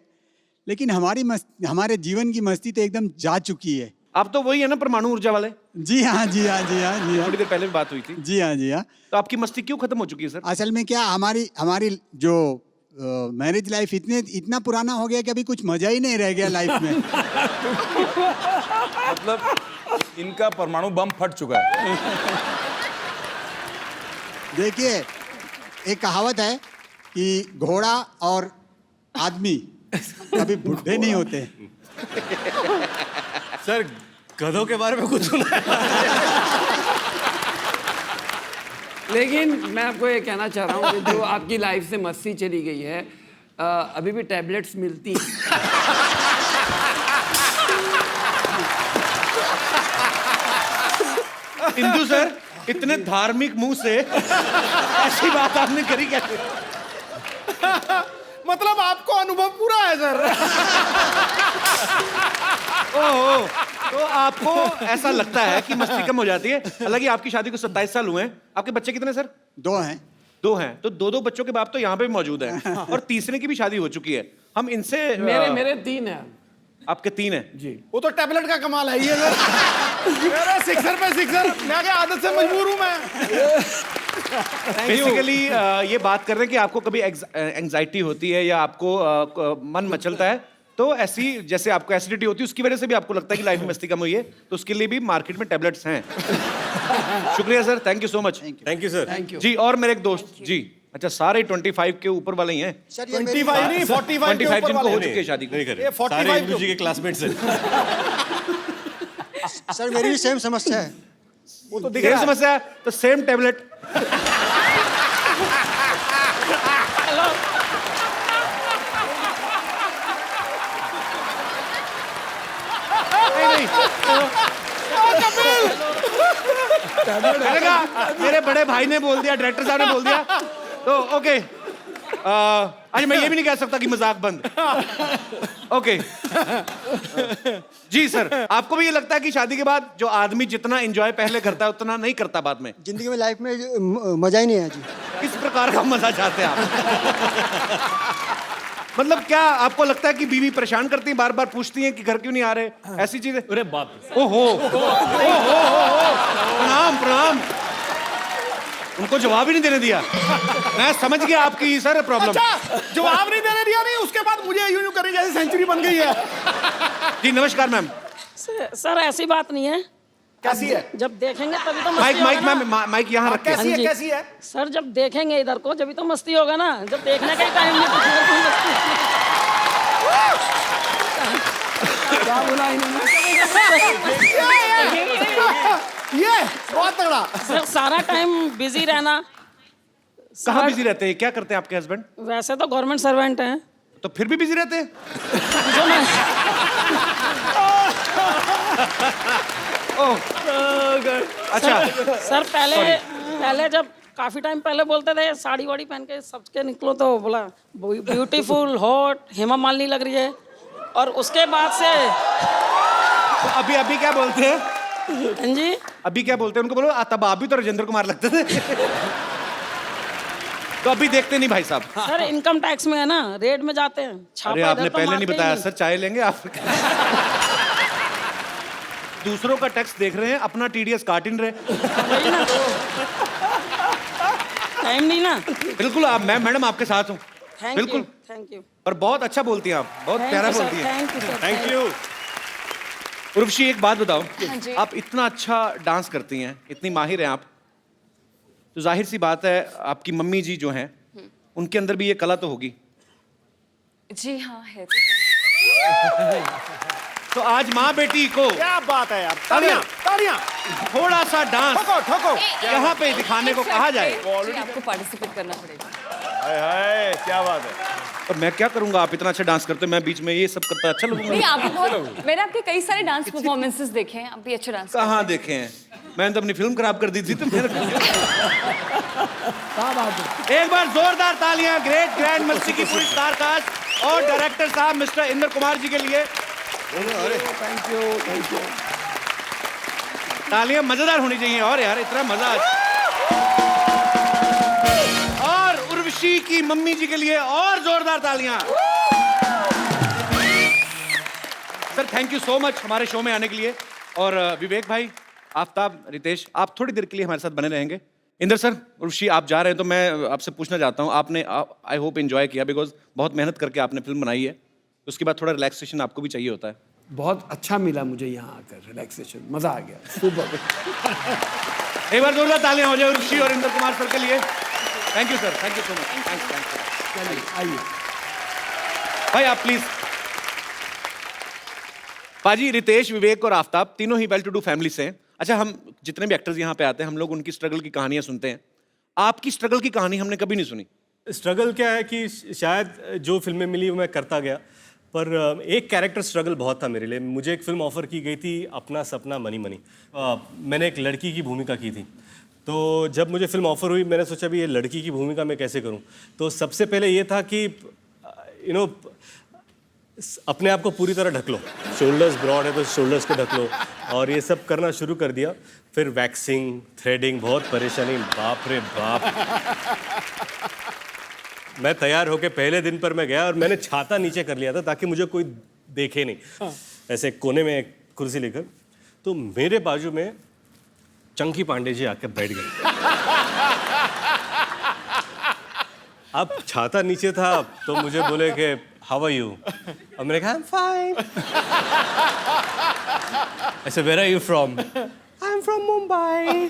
लेकिन हमारे जीवन की मस्ती तो एकदम जा चुकी है। आप तो वही है ना, परमाणु ऊर्जा वाले? जी हाँ, जी हाँ, जी हाँ, जी हाँ। थोड़ी देर पहले भी बात हुई थी। जी हाँ, जी हाँ। तो आपकी मस्ती क्यों खत्म हो चुकी है सर? असल में क्या, हमारी जो मैरिज लाइफ इतना पुराना हो गया कि अभी कुछ मजा ही नहीं रह गया लाइफ में। मतलब इनका परमाणु बम फट चुका है। देखिए, एक कहावत है कि घोड़ा और आदमी कभी बुढ़े नहीं होते। सर, गधों के बारे में कुछ सुना है? लेकिन मैं आपको ये कहना चाह रहा हूँ कि जो आपकी लाइफ से मस्ती चली गई है, अभी भी टैबलेट्स मिलती हैं। हिंदू सर, इतने धार्मिक मुंह से ऐसी बात आपने करी कैसे? मतलब आपको अनुभव पूरा है सर। ओह, तो आपको ऐसा लगता है कि मस्ती कम हो जाती है। हालांकि आपकी शादी को 27 साल हुए हैं। आपके बच्चे कितने सर? 2 हैं। 2 हैं। तो 2 बच्चों के बाप तो यहाँ पे भी मौजूद हैं, और तीसरे की भी शादी हो चुकी है। हम इनसे मेरे 3 हैं। आपके 3 हैं जी। वो तो टैबलेट का कमाल है ये सर। मेरा सिक्सर पे सिक्सर, मैं क्या आदत से मजबूर हूँ मैं। बेसिकली ये बात कर रहे हैं कि आपको कभी एंजाइटी होती है या आपको मन मचलता है, तो ऐसी जैसे आपको एसिडिटी होती है, उसकी वजह से भी आपको लगता है कि लाइफ में मस्ती कम हुई है, तो उसके लिए भी मार्केट में टैबलेट्स हैं। शुक्रिया sir, thank you so much. Thank you sir. Thank you ji. और मेरे एक दोस्त जी, अच्छा सारे 25 के ऊपर वाले ही हैं? 25 नहीं, 45 के ऊपर जिनको हो वाले। चुकी है शादी। नहीं करे, ये 45 सारे हिंदू जी के क्लासमेट्स हैं। सर, मेरी भी सेम समस्या है। वो तो दिख सेम रहा है। समस्या है, तो सेम टैबलेट। मैंने कहा मेरे बड़े भाई ने बोल दिया, डायरेक्टर साहब ने बोल दिया, तो ओके। आज मैं ये भी नहीं कह सकता कि मजाक बंद। ओके। जी सर, आपको भी ये लगता है कि शादी के बाद जो आदमी जितना एंजॉय पहले करता है उतना नहीं करता बाद में? जिंदगी में, लाइफ में मजा ही नहीं है जी। किस प्रकार का मजा चाहते हैं आप? मतलब क्या आपको लगता है कि बीवी परेशान करती है, बार बार पूछती है कि घर क्यों नहीं आ रहे, ऐसी चीजें? अरे बाप रे। ओहो, प्रणाम प्रणाम। उनको जवाब ही नहीं देने दिया। मैं समझ गया आपकी सर प्रॉब्लम। अच्छा, जवाब नहीं देने दिया नहीं, उसके बाद मुझे यूं करी जैसे सेंचुरी बन गई है। जी नमस्कार मैम। सर ऐसी बात नहीं है। कैसी है? जब देखेंगे तभी तो माइक मस्ती माइक होगा ना। मैम, माइक यहाँ रख के। कैसी है? जी। कैसी है? सर जब देखेंगे इधर को जब तो मस्ती होगा ना, जब देखने का ही टाइम नहीं तो फिर कोई मस्ती। क्या बोला इन्होंने? ये बहुत तगड़ा। सर सारा टाइम बिजी रहना। कहाँ बिजी रहते हैं? क्या करते हैं आपके हस्बैंड? वैसे तो गवर्नमेंट सर्वेंट हैं। तो फिर भी बिजी रहते हैं? जो मैं अच्छा। सर पहले जब काफी टाइम पहले बोलते थे साड़ी वाड़ी पहन के सबके निकलो, तो बोला ब्यूटीफुल हॉट हेमा मालिनी लग रही है, और उसके बाद से तो अभी क्या बोलते हैं? हाँ जी, अभी क्या बोलते हैं उनको? बोलो तब आप भी तो राजेंद्र कुमार लगते थे। तो अभी देखते नहीं भाई साहब? सर इनकम टैक्स में है ना, रेड में जाते हैं। अरे आपने पहले नहीं बताया सर, चाय लेंगे आप? दूसरों का टैक्स देख रहे हैं, अपना टीडीएस काट ही नहीं रहे। टाइम नहीं ना। बिल्कुल, आप मैडम आपके साथ हूँ। बिल्कुल बिल्कुल, थैंक यू। और बहुत अच्छा बोलती हैं आप, बहुत प्यारा बोलती हैं। Thank you sir. Thank you. Urvashi एक बात बताओ, हाँ जी। आप इतना अच्छा डांस करती हैं, इतनी माहिर हैं आप, तो जाहिर सी बात है आपकी मम्मी जी जो हैं उनके अंदर भी ये कला तो होगी। जी हाँ है तो आज माँ बेटी को क्या बात है यार, तालियां तालियां। थोड़ा सा डांस ठोको ठोको। यहाँ पे दिखाने को कहा जाए। जी, आपको पार्टिसिपेट करना पड़ेगा। हाय हाय, क्या बात है। तो मैं क्या करूंगा, आप इतना अच्छा डांस करते हैं, मैं बीच में ये सब करता अच्छा लगूंगा? नहीं, आप बहुत, मैंने आपके कई सारे डांस परफॉर्मेंसेस देखे हैं, आप भी अच्छा डांस कहाँ देखे हैं? मैंने तो अपनी फिल्म खराब कर दी थी। तो मेरे एक बार जोरदार तालियां ग्रेट ग्रैंड मस्ती की पूरी स्टार कास्ट और डायरेक्टर साहब मिस्टर इंद्र कुमार जी के लिए। Thank you. तालियां मजेदार होनी चाहिए और यार इतना मजा। और उर्वशी की मम्मी जी के लिए और जोरदार तालियां। Sir thank you so much हमारे शो में आने के लिए। और विवेक भाई, आफ्ताब, रितेश, आप थोड़ी देर के लिए हमारे साथ बने रहेंगे। इंद्र सर, उर्वशी आप जा रहे हैं तो मैं आपसे पूछना चाहता हूँ, आपने आई होप एंजॉय किया, बिकॉज बहुत मेहनत करके आपने फिल्म बनाई है, उसके बाद थोड़ा रिलैक्सेशन आपको भी चाहिए होता है। बहुत अच्छा मिला मुझे यहाँ आकर, रिलैक्सेशन, मजा आ गया, सुपर। एक बार जोरदार तालियां हो जाए उर्वशी और इंद्र कुमार सर के लिए। Thank you sir, thank you so much. Thanks. आइए भाई आप प्लीज। पाजी, रितेश, विवेक और आफ्ताब तीनों ही वेल टू डू फैमिली से हैं। अच्छा, हम जितने भी एक्टर्स यहाँ पे आते हैं, हम लोग उनकी स्ट्रगल की कहानियां सुनते हैं। आपकी स्ट्रगल की कहानी हमने कभी नहीं सुनी। स्ट्रगल क्या है कि शायद जो फिल्में मिली वो मैं करता गया, पर एक कैरेक्टर स्ट्रगल बहुत था मेरे लिए। मुझे एक फिल्म ऑफर की गई थी, अपना सपना मनी मनी। मैंने एक लड़की की भूमिका की थी, तो जब मुझे फिल्म ऑफर हुई मैंने सोचा भी ये लड़की की भूमिका मैं कैसे करूं। तो सबसे पहले ये था कि अपने आप को पूरी तरह ढक लो, शोल्डर्स ब्रॉड है तो शोल्डर्स को ढक लो, और ये सब करना शुरू कर दिया। फिर वैक्सिंग, थ्रेडिंग, बहुत परेशानी, बाप रे बाप। मैं तैयार होके पहले दिन पर मैं गया और मैंने छाता नीचे कर लिया था ताकि मुझे कोई देखे नहीं, ऐसे कोने में एक कुर्सी लेकर। तो मेरे बाजू में चंकी पांडे जी आके बैठ गए। अब छाता नीचे था तो मुझे बोले कि हाउ आर यू, और मैंने कहा आई एम फाइन। ऐसे where are you from, I am from Mumbai.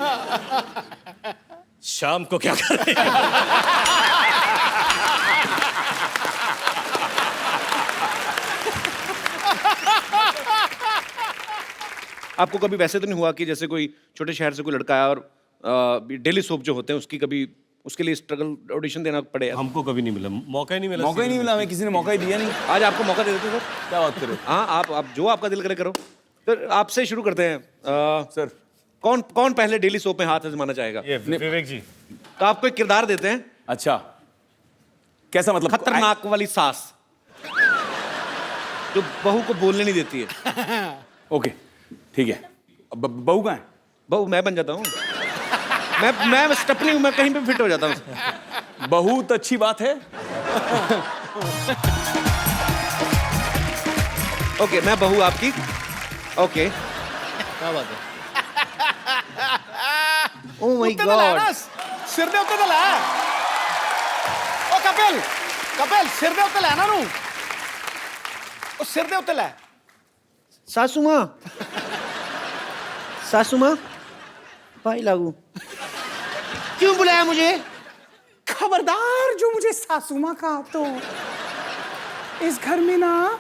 शाम को क्या कर रहे हैं? आपको कभी वैसे तो नहीं हुआ कि जैसे कोई छोटे शहर से कोई लड़का आया और डेली सोप जो होते हैं उसकी कभी उसके लिए स्ट्रगल ऑडिशन देना पड़े? हमको कभी नहीं मिला, मौका ही नहीं मिला। मौका ही नहीं मिला, हमें किसी ने मौका ही दिया नहीं। आज आपको मौका दे देते सर। क्या बात करो। हाँ, आप जो आपका दिल करे करो। तो आपसे शुरू करते हैं। सर कौन पहले डेली सोप में हाथ आजमाना चाहेगा? ये विवेक जी। तो आपको एक किरदार देते हैं। अच्छा, कैसा मतलब? खतरनाक वाली सास जो बहू को बोलने नहीं देती है। ओके ठीक है। बहू कहाँ है? बहू मैं बन जाता हूँ। मैं स्टपनी हूँ, मैं कहीं पे फिट हो जाता हूँ। बहुत अच्छी बात है। ओके, मैं बहू आपकी। ओके, क्या बात है? ओह माय गॉड, सिर दे उत्ते तो लै। ओ कपिल सिर दे उत्ते लै ना नू। ओ सिर दे उत्ते लै। सासू माँ भाई लागू क्यों बुलाया मुझे? खबरदार जो मुझे सासू माँ कहा तो इस घर में ना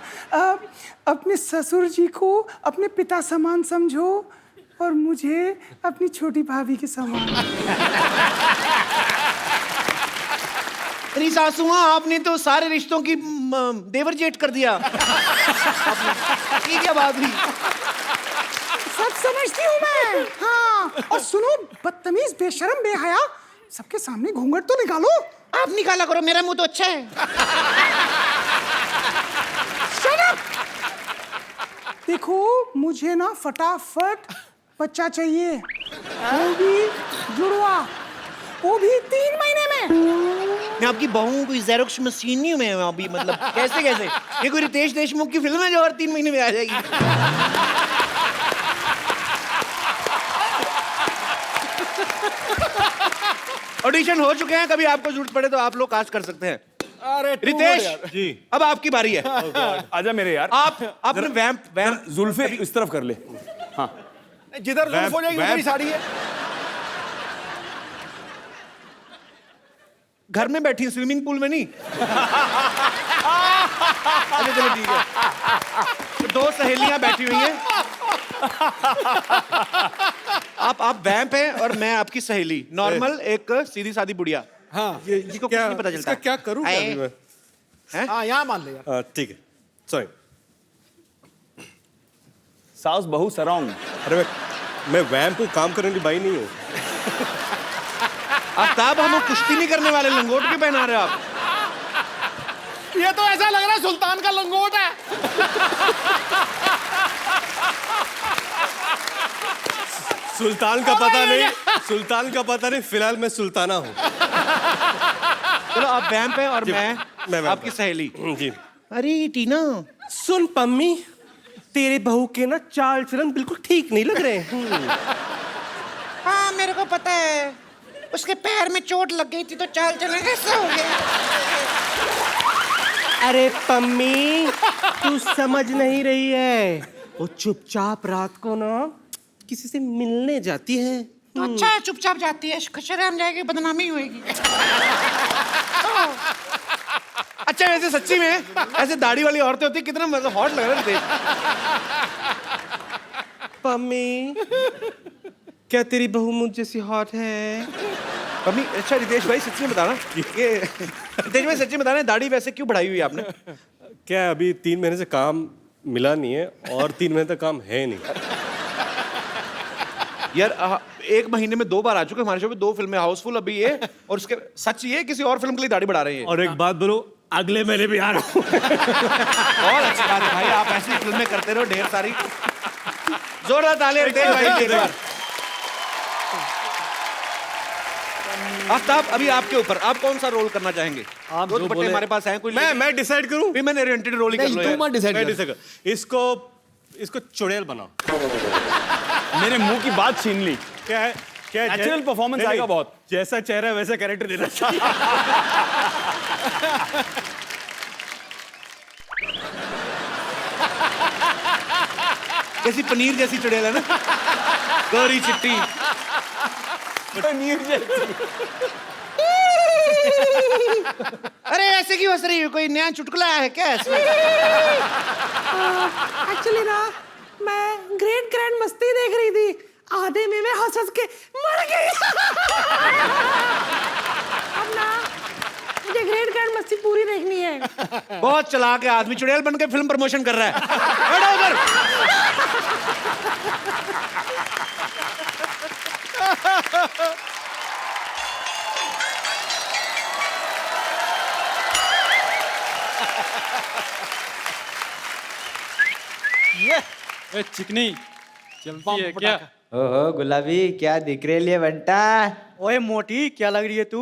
अपने ससुर जी को अपने पिता समान समझो और मुझे अपनी छोटी भाभी के समान। अरे सासू माँ, आपने तो सारे रिश्तों की देवर जेठ कर दिया। ये क्या बात हुई? सब समझती हूँ मैं। हाँ, और सुनो बदतमीज, बेशरम, बेहया, सबके सामने घूंघट तो निकालो। आप निकाला करो, मेरा मुंह तो अच्छा है। Shut up! देखो मुझे ना फटाफट बच्चा चाहिए, वो भी जुड़वा, वो भी 3 महीने में। मैं आपकी बहू कोई ज़ेरोक्स मशीन नहीं हूँ मैं अभी, मतलब कैसे ये कोई रितेश देशमुख की फिल्म है जो और 3 महीने में आ जाएगी। ऑडिशन हो चुके हैं, कभी आपको जरूरत पड़े तो आप लोग कास्ट कर सकते हैं। अरे रितेश जी, अब आपकी बारी है। आजा मेरे यार। आप अपने वैम्प जुल्फे इस तरफ कर ले। हाँ, जिधर जुल्फ हो जाएगी उधर ही साड़ी है। घर में बैठी स्विमिंग पूल में नहीं। अच्छा चलो ठीक है, तो 2 सहेलियां बैठी हुई हैं, आप वैम्प हैं और मैं आपकी सहेली, नॉर्मल एक सीधी सादी बुढ़िया। हाँ जिसको कुछ नहीं पता चलता। इसका क्या करूं क्या अभी मैं? हाँ यहाँ मान ले यार। ठीक है, सॉरी। साउस बहु सराउंड। अरे मैं वैम्प हूँ, काम करने की बाई नहीं हूँ। आफ्ताब, हम कुश्ती नहीं करने वाले, लंगोट क्यों पहना रहे हो आप? ये तो ऐसा लग रहा है सुल्तान का लंगोट है। सुल्तान का पता नहीं, सुल्तान का पता नहीं, फिलहाल मैं सुल्ताना हूँ। चलो आप वैम्प हैं और मैं वैम्प आपकी हूँ। सहेली। जी। अरे टीना, सुन पम्मी, तेरे बहू के ना चाल चलन बिल्कुल ठीक नहीं लग रहे हैं। हाँ मेरे को पता है, उसके पैर में चोट लग गई थी तो चाल चलन ऐसा हो गया। अरे पम्मी, तू समझ नहीं रही है, वो चुपचाप रात को ना किसी से मिलने जाती है। तो अच्छा है, चुपचाप जाती है, शर्म जाएगी, बदनामी होएगी। अच्छा वैसे सच्ची में ऐसे दाढ़ी वाली औरतें होती, कितना मतलब हॉट लग रहा थे। पम्मी, क्या तेरी बहू मुझ जैसी हॉट है? पम्मी, अच्छा रितेश भाई सच्ची में बताना, ये रितेश भाई सच्ची में बताना, दाढ़ी वैसे क्यों बढ़ाई हुई है आपने? क्या अभी 3 महीने से काम मिला नहीं है और 3 महीने तक काम है नहीं। यार 1 महीने में 2 बार आ चुके हमारे शो पे, 2 फिल्में, हाउसफुल अभी ये, और उसके सच ये किसी और फिल्म के लिए दाढ़ी बढ़ा रहे हैं। और एक बात बोलो, अगले महीने भी आ रहा हूँ। और अच्छी बात है भाई, आप ऐसी फिल्में करते रहो ढेर सारी। जोरदार तालियां रितेश भाई के लिए। आफ्ताब, अभी आपके ऊपर, आप कौन सा रोल करना चाहेंगे? आप दो जो दुपट्टे बोले। हमारे पास हैं, कोई मैं डिसाइड करूं? भी मैंने ओरिएंटेड रोल ही कर लो नहीं, तू मत डिसाइड मैं कर। डिसाइड कर। इसको चुड़ैल बनाओ। मेरे मुंह की बात छीन ली। क्या है? क्या है? Natural performance नहीं, आएगा बहुत। जैसा चेहरा है वैसा कैरेक्टर देना चाहिए। जैसी पनीर जैसी चुड़ैल है ना, गौरी चिट्टी। अरे ऐसे क्यों हंस रही हो? कोई नया चुटकुला आया है क्या इसमें? एक्चुअली ना मैं ग्रेट ग्रैंड मस्ती देख रही थी, आधे में मैं हंस हंस के मर गई। अब ना मुझे ग्रेट ग्रैंड मस्ती पूरी देखनी है। बहुत चालाक है आदमी, चुड़ैल बन के फिल्म प्रमोशन कर रहा है। बैठो उधर। चिकनी चलती है क्या? ओहो गुलाबी, क्या दिख रही है बंटा? ओए मोटी, क्या लग रही है तू?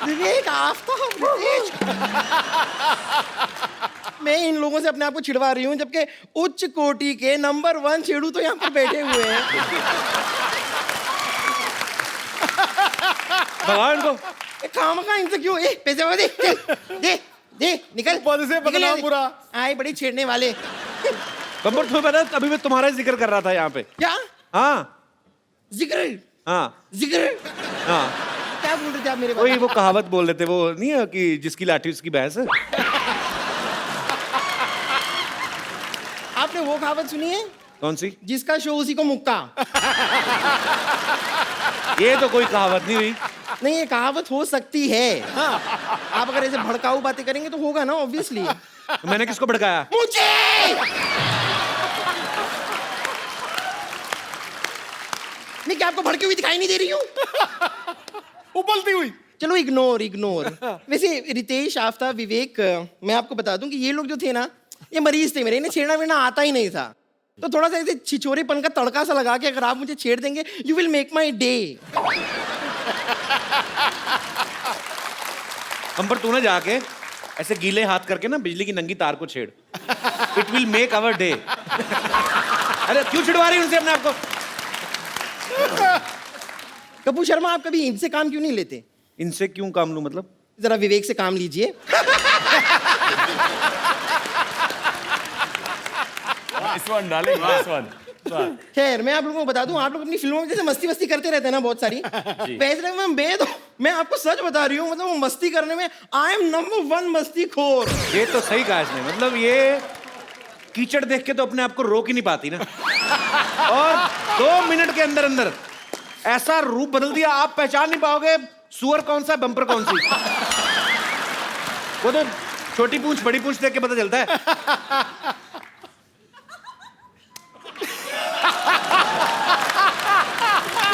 विवेक, आफ्ताब, रितेश। मैं इन लोगों से अपने आप को छिड़वा रही हूँ, जबकि उच्च कोटि के नंबर 1 छेड़ू तो यहाँ पर बैठे हुए हैं। भगवान को काम का इनसे क्यों? पैसे वाले दे, दे, दे, निकल। पद से बदनाम बुरा। आए बड़ी छेड़ने वाले। गब्बर, तुम्हें पता है अभी मैं तुम्हारा जिक्र कर रहा था यहाँ पे। क्या हाँ जिक्र? हाँ जिक्र हाँ, क्या बोल रहे थे आप मेरे वही वो कहावत बोल रहे थे, वो नहीं है कि जिसकी लाठी उसकी भैंस। आपने वो कहावत सुनी है? कौन सी? जिसका शो उसी को मुक्का। ये तो कोई कहावत नहीं हुई। नहीं, ये कहावत हो सकती है। हाँ, आप अगर ऐसे भड़काऊ बातें करेंगे तो होगा ना, ऑब्वियसली। तो मैंने किसको भड़काया? मुझे। मैं क्या आपको भड़की हुई दिखाई नहीं दे रही हूँ? उबलती हुई। चलो इग्नोर इग्नोर। वैसे रितेश, आफ्ताब, विवेक, मैं आपको बता दूं कि ये लोग जो थे ना, ये मरीज थे मेरे, इन्हें छेड़ना वेड़ना आता ही नहीं था। तो थोड़ा सा ऐसे छिछोरेपन का तड़का सा लगा के अगर आप मुझे छेड़ देंगे, you will make my day. Ambar, तू ना जाके ऐसे गीले हाथ करके ना बिजली की नंगी तार को छेड़। It will make our day. अरे क्यों छिड़वा रही उनसे अपने आप को? कपूर शर्मा, आप कभी इनसे काम क्यों नहीं लेते? इनसे क्यों काम लूं मतलब? जरा विवेक से काम लीजिए। Nice one, darling, nice one. खैर मैं आप लोगों को बता दूं, आप लोग अपनी फिल्मों में जैसे मस्ती वस्ती करते रहते हैं ना बहुत सारी, वैसे मैं बेद हूं। मैं आपको सच बता रही हूँ, मतलब वो मस्ती करने में आई एम नंबर 1 मस्ती खोर। ये तो सही कहा इसने, मतलब ये कीचड़ देख के तो अपने आप को रोक ही नहीं पाती ना। और 2 मिनट के अंदर अंदर ऐसा रूप बदल दिया, आप पहचान नहीं पाओगे सुअर कौन सा बम्पर कौन सी। वो तो छोटी पूंछ बड़ी पूंछ देख के पता चलता है।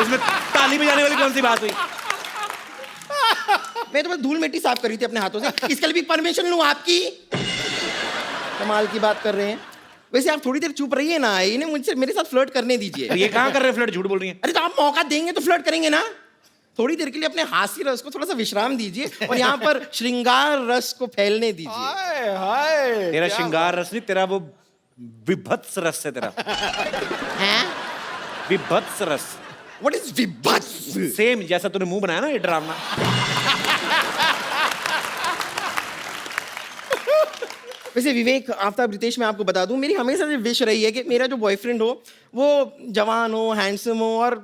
इसमें ताली बजाने वाली कौन सी बात हुई? मैं तो बस धूल मिट्टी साफ कर रही थी अपने हाथों से, इसके लिए भी परमिशन लूं आपकी? कमाल की बात कर रहे हैं। वैसे आप थोड़ी देर चुप रहिए ना, इन्हें मुझसे मेरे साथ फ्लर्ट करने दीजिए। ये कहाँ कर रहे हैं फ्लर्ट? झूठ बोल रही है। अरे तो आप मौका देंगे तो फ्लर्ट करेंगे ना। थोड़ी देर के लिए अपने हास्य रस को थोड़ा सा विश्राम दीजिए और यहाँ पर श्रृंगार रस को फैलने दीजिए। हाय तेरा श्रृंगार रस नहीं, तेरा वो विभत्स रस है तेरा। हैं? विभत्स रस। What is विभत्स? सेम जैसा तूने मुंह बनाया ना ये डरावना। वैसे विवेक, आफ्ताब, रितेश, मैं आपको बता दूं, मेरी हमेशा से विश रही है कि मेरा जो बॉयफ्रेंड हो वो जवान हो, हैंडसम हो और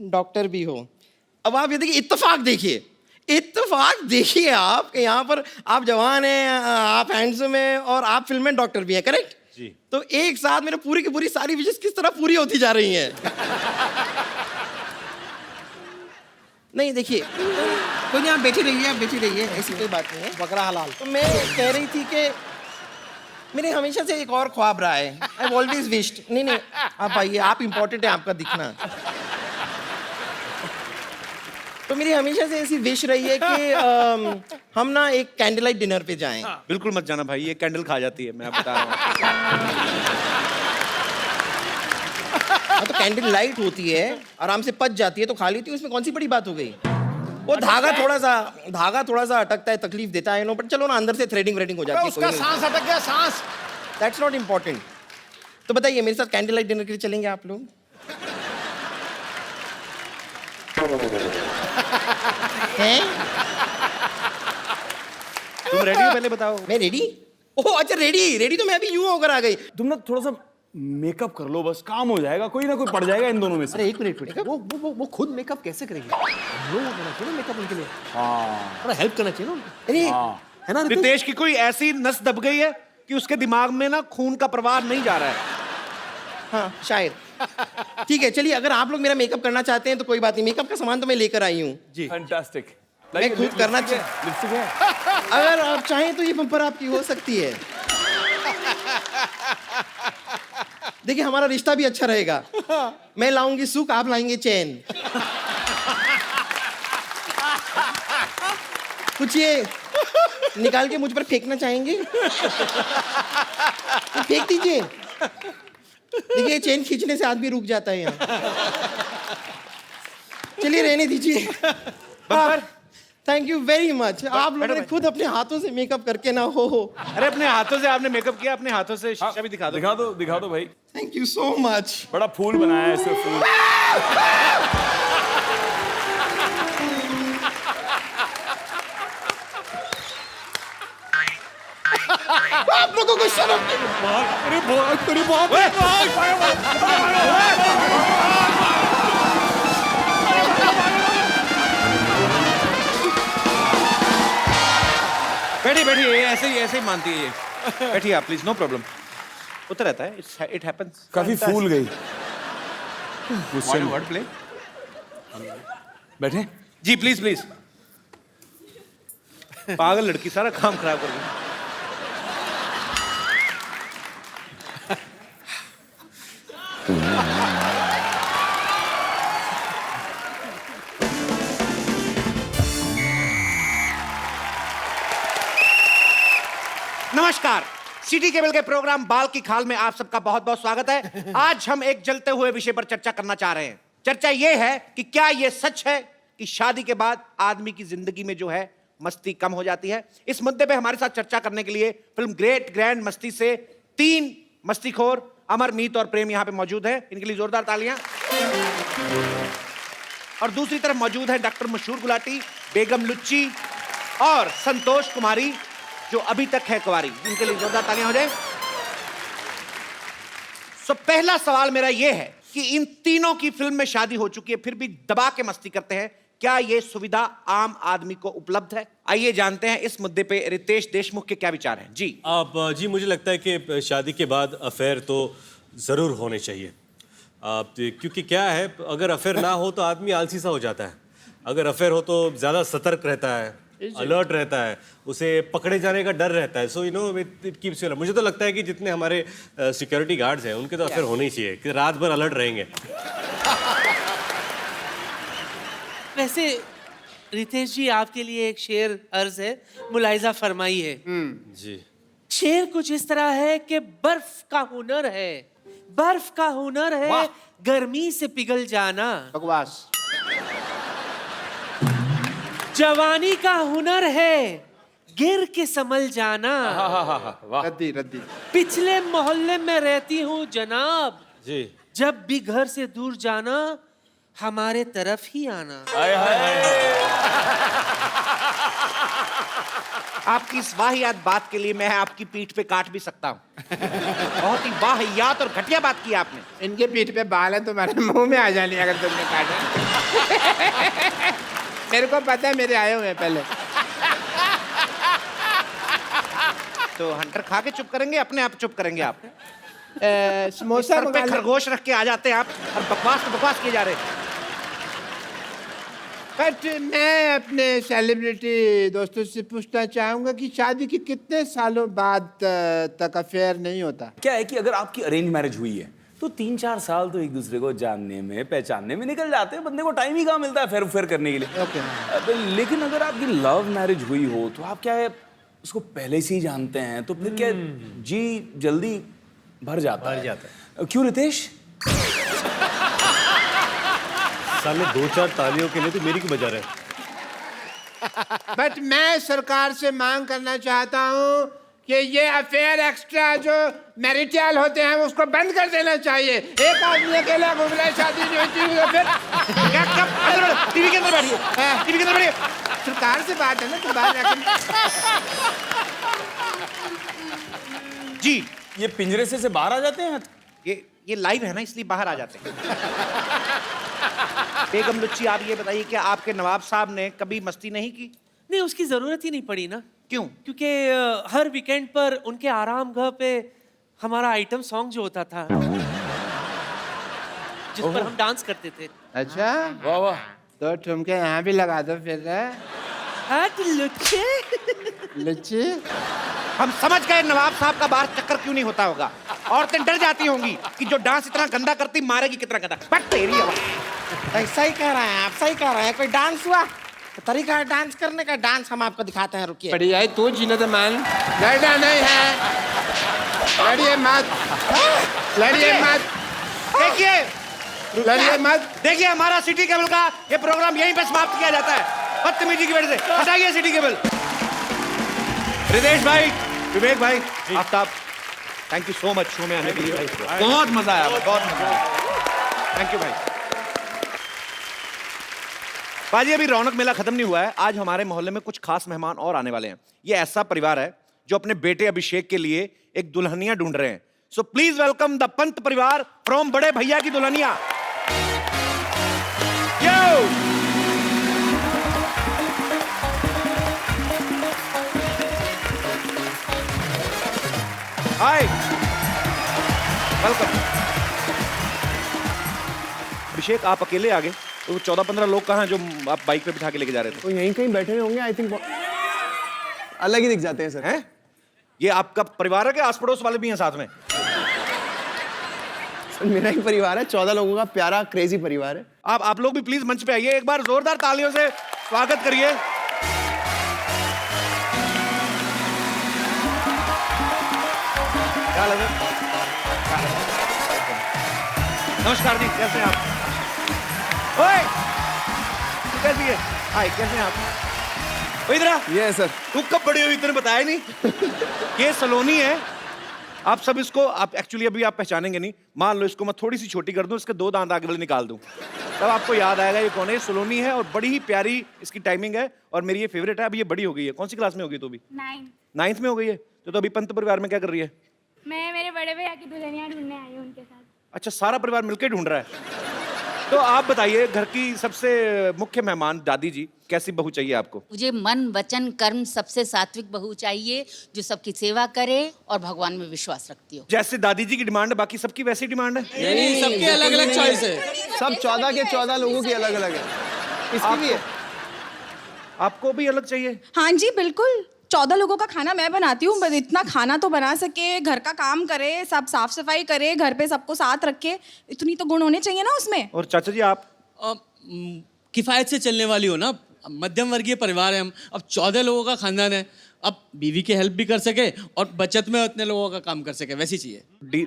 डॉक्टर भी हो। अब आप ये देखिए, इत्तेफाक देखिए आप कि यहाँ पर आप जवान हैं, आप हैंडसम हैं और आप फिल्म में डॉक्टर भी हैं, करेक्ट? जी। तो एक साथ मेरे पूरी की पूरी सारी विशेष किस तरह पूरी होती जा रही हैं। नहीं देखिए, कोई नहीं, आप बैठी रहिए, ऐसी कोई बात नहीं है। बकरा हलाल। तो मैं कह रही थी कि मेरे हमेशा से एक और ख्वाब रहा है। आई ऑलवेज विश्ड, नहीं आप आइए, आप इम्पोर्टेंट है, आपका दिखना। तो मेरी हमेशा से ऐसी विश रही है कि हम ना एक कैंडल लाइट डिनर पे जाएं। बिल्कुल मत जाना भाई, ये कैंडल खा जाती है, मैं बता रहा हूँ। तो कैंडल लाइट होती है, आराम से पच जाती है तो खा लेती है, उसमें कौन सी बड़ी बात हो गई? वो धागा थोड़ा सा अटकता है, तकलीफ देता है, नो, बट चलो ना, अंदर से थ्रेडिंग हो जाती है। उसका सांस अटक गया, सांस। That's not important. तो बताइए, मेरे साथ कैंडल लाइट डिनर के लिए चलेंगे आप लोग? हैं? तुम रेडी हो पहले बताओ। मैं रेडी? ओह अच्छा, रेडी तो मैं अभी यूं होकर आ गई। तुम ना थोड़ा सा मेकअप कर लो, बस काम हो जाएगा, कोई ना कोई पड़ जाएगा इन दोनों में से। अरे एक मिनट, वो खुद मेकअप कैसे करेंगे? लोग होना चाहिए ना मेकअप उनके लिए। हाँ, थोड़ा हेल्प करना चाहिए ना। अरे है ना रितेश की कोई ऐसी नस दब गई है कि उसके दिमाग में ना खून का प्रवाह नहीं जा रहा है। हाँ शायद। ठीक है, चलिए, अगर आप लोग मेरा मेकअप करना चाहते हैं तो कोई बात नहीं, मेकअप का सामान तो मैं लेकर आई हूँ जी। फैंटास्टिक। मैं खुद करना लिपस्टिक है। अगर आप चाहें तो ये बम्पर आपकी हो सकती है। देखिए, हमारा रिश्ता भी अच्छा रहेगा। मैं लाऊंगी सुख, आप लाएंगे चैन। कुछ ये निकाल के मुझ पर फेंकना चाहेंगे? तो फेंक दीजिए। देखिए, चेन खींचने से आदमी रुक जाता है यहाँ। चलिए, रहने दीजिए। Thank you very much. आप लोगों ने खुद अपने हाथों से मेकअप करके ना हो। अरे अपने हाथों से आपने मेकअप किया, अपने हाथों से शीशा भी दिखा दो। दिखा दो भाई। Thank you so much. बड़ा फूल बनाया है इससे, फूल। आप लोगों को शर्म बैठिए, ऐसे ही मानती है ये। बैठिए आप प्लीज, नो प्रॉब्लम। होता रहता है, इट हैपेंस। काफी फूल गई। Word play. बैठे जी, प्लीज। पागल लड़की, सारा काम खराब कर दी। नमस्कार, सिटी केबल के प्रोग्राम बाल की खाल में आप सबका बहुत बहुत स्वागत है। आज हम एक जलते हुए विषय पर चर्चा करना चाह रहे हैं। चर्चा यह है कि क्या यह सच है कि शादी के बाद आदमी की जिंदगी में जो है मस्ती कम हो जाती है। इस मुद्दे पे हमारे साथ चर्चा करने के लिए फिल्म ग्रेट ग्रैंड मस्ती से 3 मस्तीखोर अमर, मीत और प्रेम यहाँ पे मौजूद हैं। इनके लिए जोरदार तालियां। और दूसरी तरफ मौजूद है डॉक्टर मशहूर गुलाटी, बेगम लुच्ची और संतोष कुमारी, जो अभी तक है कुंवारी। इनके लिए जोरदार तालियां हो जाए। सो पहला सवाल मेरा यह है कि इन तीनों की फिल्म में शादी हो चुकी है, फिर भी दबा के मस्ती करते हैं। क्या ये सुविधा आम आदमी को उपलब्ध है? आइए जानते हैं इस मुद्दे पे रितेश देशमुख के क्या विचार हैं। जी जी मुझे लगता है कि शादी के बाद अफेयर तो ज़रूर होने चाहिए। क्योंकि क्या है, अगर अफेयर ना हो तो आदमी आलसी सा हो जाता है। अगर अफेयर हो तो ज़्यादा सतर्क रहता है, अलर्ट रहता है, उसे पकड़े जाने का डर रहता है। So you know it keeps you. मुझे तो लगता है कि जितने हमारे सिक्योरिटी गार्ड्स हैं उनके तो अफेयर होने ही चाहिए, कि रात भर अलर्ट रहेंगे। वैसे रितेश जी, आपके लिए एक शेर अर्ज है, मुलाहिजा फरमाइए। जी। शेर कुछ इस तरह है कि बर्फ का हुनर है, बर्फ का हुनर है गर्मी से पिघल जाना। बकवास। जवानी का हुनर है गिर के संभल जाना। रद्दी रद्दी। पिछले मोहल्ले में रहती हूँ जनाब, जी। जब भी घर से दूर जाना हमारे तरफ ही आना। आपकी इस वाहियात बात के लिए मैं आपकी पीठ पे काट भी सकता हूँ। बहुत ही वाहियात और घटिया बात की आपने। इनके पीठ पे बाल है, तुम्हारे मुंह में आ जाने अगर तुमने काटा। मेरे को पता है, मेरे आए हुए हैं पहले। तो हंटर खा के चुप करेंगे, अपने आप चुप करेंगे आप? समोसा पे खरगोश रख के आ जाते हैं आप और बकवास किए जा रहे हैं। बट मैं अपने सेलिब्रिटी दोस्तों से पूछना चाहूंगा कि शादी के कितने सालों बाद तक अफेयर नहीं होता? क्या है कि अगर आपकी अरेंज मैरिज हुई है तो 3-4 साल तो एक दूसरे को जानने में, पहचानने में निकल जाते हैं। बंदे को टाइम ही कहाँ मिलता है फेर करने के लिए। लेकिन अगर आपकी लव मैरिज हुई हो तो आप क्या है उसको पहले से ही जानते हैं, तो फिर क्या जी जल्दी भर जाता है। क्यों रितेश? सामने 2-4 तालियों के लिए तो मेरी क्यों बजा रहे हैं? बट मैं सरकार से मांग करना चाहता हूँ कि ये अफेयर एक्स्ट्रा जो मैरिटल होते हैं उसको बंद कर देना चाहिए। एक आदमी अकेला घूम रहा है, शादी नहीं होती है, फिर टीवी के अंदर बैठिए, टीवी के अंदर बैठिए। सरकार से बात है ना, तो बाहर जी। ये पिंजरे से बाहर आ जाते हैं? ये लाइव है ना, इसलिए बाहर आ जाते हैं। बेगम लुच्ची, आप ये बताइए कि आपके नवाब साहब ने कभी मस्ती नहीं की? नहीं, उसकी जरूरत ही नहीं पड़ी ना। क्यों? क्योंकि हर वीकेंड पर उनके आराम घर पे हमारा आइटम सॉन्ग जो होता था, जिस पर हम डांस करते थे। अच्छा, वाह वाह। तो ठुमके यहाँ भी लगा दो फिर। लुच्चे लुच्ची, हम समझ गए नवाब साहब का बाहर चक्कर क्यों नहीं होता होगा। औरतें डर जाती होंगी कि जो डांस इतना गंदा करती मारेगी कितना गंदा। बट तेरी आवाज। सही कह रहे हैं आप, सही कह रहे हैं। कोई डांस हुआ तो तरीका है डांस करने का, डांस हम आपको दिखाते हैं। रुकिए। बढ़िया है, तू जीने दे मान। लड़ना नहीं है, लड़िए मत, लड़िए मत, देखिए लड़िए मत। देखिए, हमारा सिटी केबल का ये प्रोग्राम यहीं पे समाप्त किया जाता है बदतमीजी की वजह से। हटाइए सिटी केबल। रितेश भाई, विवेक भाई, Aftab, thank you so much show में आने के लिए। बहुत मजा आया, बहुत मजा आया। थैंक यू भाई। बाजी, अभी रौनक मेला खत्म नहीं हुआ है। आज हमारे मोहल्ले में कुछ खास मेहमान और आने वाले हैं। ये ऐसा परिवार है जो अपने बेटे अभिषेक के लिए एक दुल्हनिया ढूंढ रहे हैं। So please welcome the Pant परिवार फ्रॉम बड़े भैया की दुल्हनिया। हाय, वेलकम। अभिषेक, आप अकेले आ गए? तो 14-15 लोग कहाँ हैं जो आप बाइक पे बिठा के लेके जा रहे थे? तो यहीं कहीं बैठे हुए होंगे, आई थिंक। अलग ही दिख जाते हैं सर। हैं? ये आपका परिवार है कि आस पड़ोस वाले भी हैं साथ में? सर मेरा ही परिवार है, 14 लोगों का प्यारा क्रेजी परिवार है। आप लोग भी प्लीज मंच पे आइए, एक बार जोरदार तालियों से स्वागत करिए। क्या लगा? नमस्कार जी, कैसे हैं आप? ओए, तू कैसी है? हाय, कैसे हैं आप? इधर आ। ये सर। तू कब बड़ी हुई, इतने बताया नहीं? ये सलोनी है। आप सब इसको, आप एक्चुअली अभी आप पहचानेंगे नहीं। मान लो इसको मैं थोड़ी सी छोटी कर दूं, इसके 2 दांत आगे वाले निकाल दूं, तब आपको याद आएगा ये कौन है। सलोनी है और बड़ी ही प्यारी इसकी टाइमिंग है और मेरी ये फेवरेट है। अभी ये बड़ी हो गई है। कौन सी क्लास में हो गई तो? अभी 9th में हो गई है। तो अभी पंत परिवार में क्या कर रही है? मैं मेरे बड़े भैया की दुल्हनिया ढूंढने आई हूँ उनके साथ। अच्छा, सारा परिवार मिलकर ढूंढ रहा है। तो आप बताइए, घर की सबसे मुख्य मेहमान दादी जी, कैसी बहू चाहिए आपको? मुझे मन वचन कर्म सबसे सात्विक बहू चाहिए, जो सबकी सेवा करे और भगवान में विश्वास रखती हो। जैसे दादी जी की डिमांड है, बाकी सबकी वैसी डिमांड है? नहीं, सबके अलग अलग चॉइस है। सब 14 के 14 लोगों की अलग अलग है। इसकी भी है। आपको भी अलग चाहिए? हाँ जी बिल्कुल। 14 लोगों का खाना मैं बनाती हूँ, बस इतना खाना तो बना सके, घर का काम करे, सब साफ सफाई करे, घर पे सबको साथ रखे, इतनी तो गुण होने चाहिए ना उसमें। और चाचा जी आप? किफायत से चलने वाली हो ना, मध्यम वर्गीय परिवार है हम। अब 14 लोगों का खानदान है, अब बीवी की हेल्प भी कर सके और बचत में उतने लोगों का काम कर सके, वैसी चाहिए।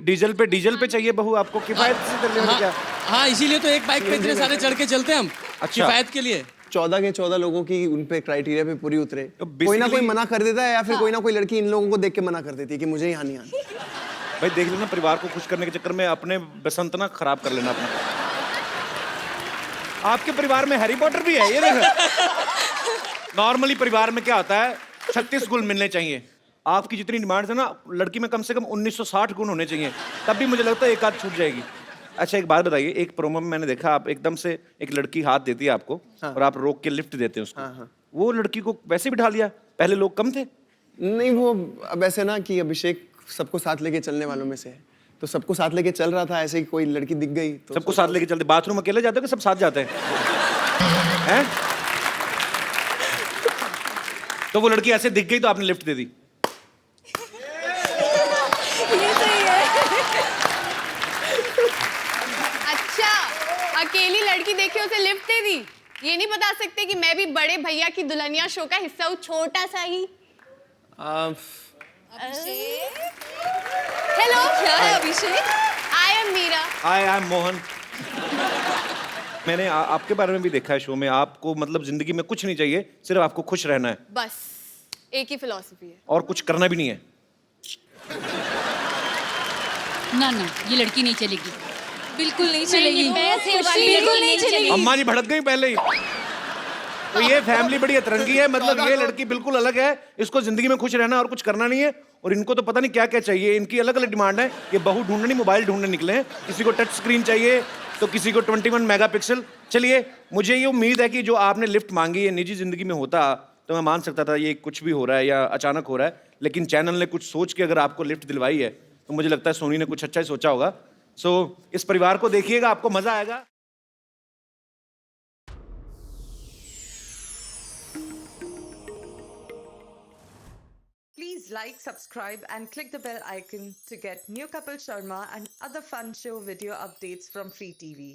डीजल पे चाहिए बहू आपको, किफायत से चलने वाली? क्या? हाँ, इसीलिए तो एक बाइक पे इतने सारे चढ़ के चलते हैं हम। अच्छा। किफायत के लिए 14 के 14 लोगों की उन पे क्राइटेरिया पे पूरी उतरे। कोई ना कोई मना कर देता है, या फिर कोई ना कोई लड़की इन लोगों को देख के मना कर देती है कि मुझे यहाँ नहीं आना। भाई देख लेना, परिवार को खुश करने के चक्कर में अपने बसंत ना खराब कर लेना अपना। आपके परिवार में हैरी पॉटर भी है, ये देखो। नॉर्मली परिवार में क्या होता है, 36 गुण मिलने चाहिए। आपकी जितनी डिमांड है ना, लड़की में कम से कम 1960 गुण होने चाहिए, तब भी मुझे लगता है एक आध छूट जाएगी। अच्छा, एक बात बताइए, एक प्रोमो में मैंने देखा, आप एकदम से एक लड़की हाथ देती है आपको, हाँ। और आप रोक के लिफ्ट देते हैं उसको। हाँ। वो लड़की को वैसे बिठा लिया, पहले लोग कम थे? नहीं, वो अब ऐसे ना कि अभिषेक सबको साथ लेके चलने वालों में से है, तो सबको साथ लेके चल रहा था, ऐसे ही कोई लड़की दिख गई तो सबको साथ लेके चलते। बाथरूम अकेले जाते हो कि सब साथ जाते हैं? तो वो लड़की ऐसे दिख गई तो आपने लिफ्ट दे दी? अच्छा, अकेली लड़की देखी उसे लिफ्ट दे दी? ये नहीं बता सकते कि मैं भी बड़े भैया की दुल्हनिया शो का हिस्सा हूँ, छोटा सा ही? हेलो, क्या है Abhishek? I am Meera. I am Mohan. मैंने आपके बारे में भी देखा है शो में, आपको मतलब जिंदगी में कुछ नहीं चाहिए, सिर्फ आपको खुश रहना है। बस एक ही फिलॉसफी है, और कुछ करना भी नहीं है। ना ना, ये लड़की नहीं चलेगी, बिल्कुल नहीं चलेगी, बिल्कुल नहीं चलेगी। अम्मा जी भड़क गई पहले ही। तो ये फैमिली बड़ी अतरंगी है, मतलब ये लड़की बिल्कुल अलग है, इसको जिंदगी में खुश रहना और कुछ करना नहीं है, और इनको तो पता नहीं क्या क्या चाहिए, इनकी अलग अलग डिमांड है। ये बहू ढूंढने नहीं, मोबाइल ढूंढने निकले हैं। किसी को टच स्क्रीन चाहिए, तो किसी को 21 मेगापिक्सल। चलिए, मुझे ये उम्मीद है कि जो आपने लिफ्ट मांगी है निजी जिंदगी में होता तो मैं मान सकता था ये कुछ भी हो रहा है या अचानक हो रहा है, लेकिन चैनल ने कुछ सोच के अगर आपको लिफ्ट दिलवाई है तो मुझे लगता है सोनी ने कुछ अच्छा ही सोचा होगा। सो इस परिवार को देखिएगा, आपको मजा आएगा। Please like, subscribe and click the bell icon to get new Kapil Sharma and other fun show video updates from Free TV.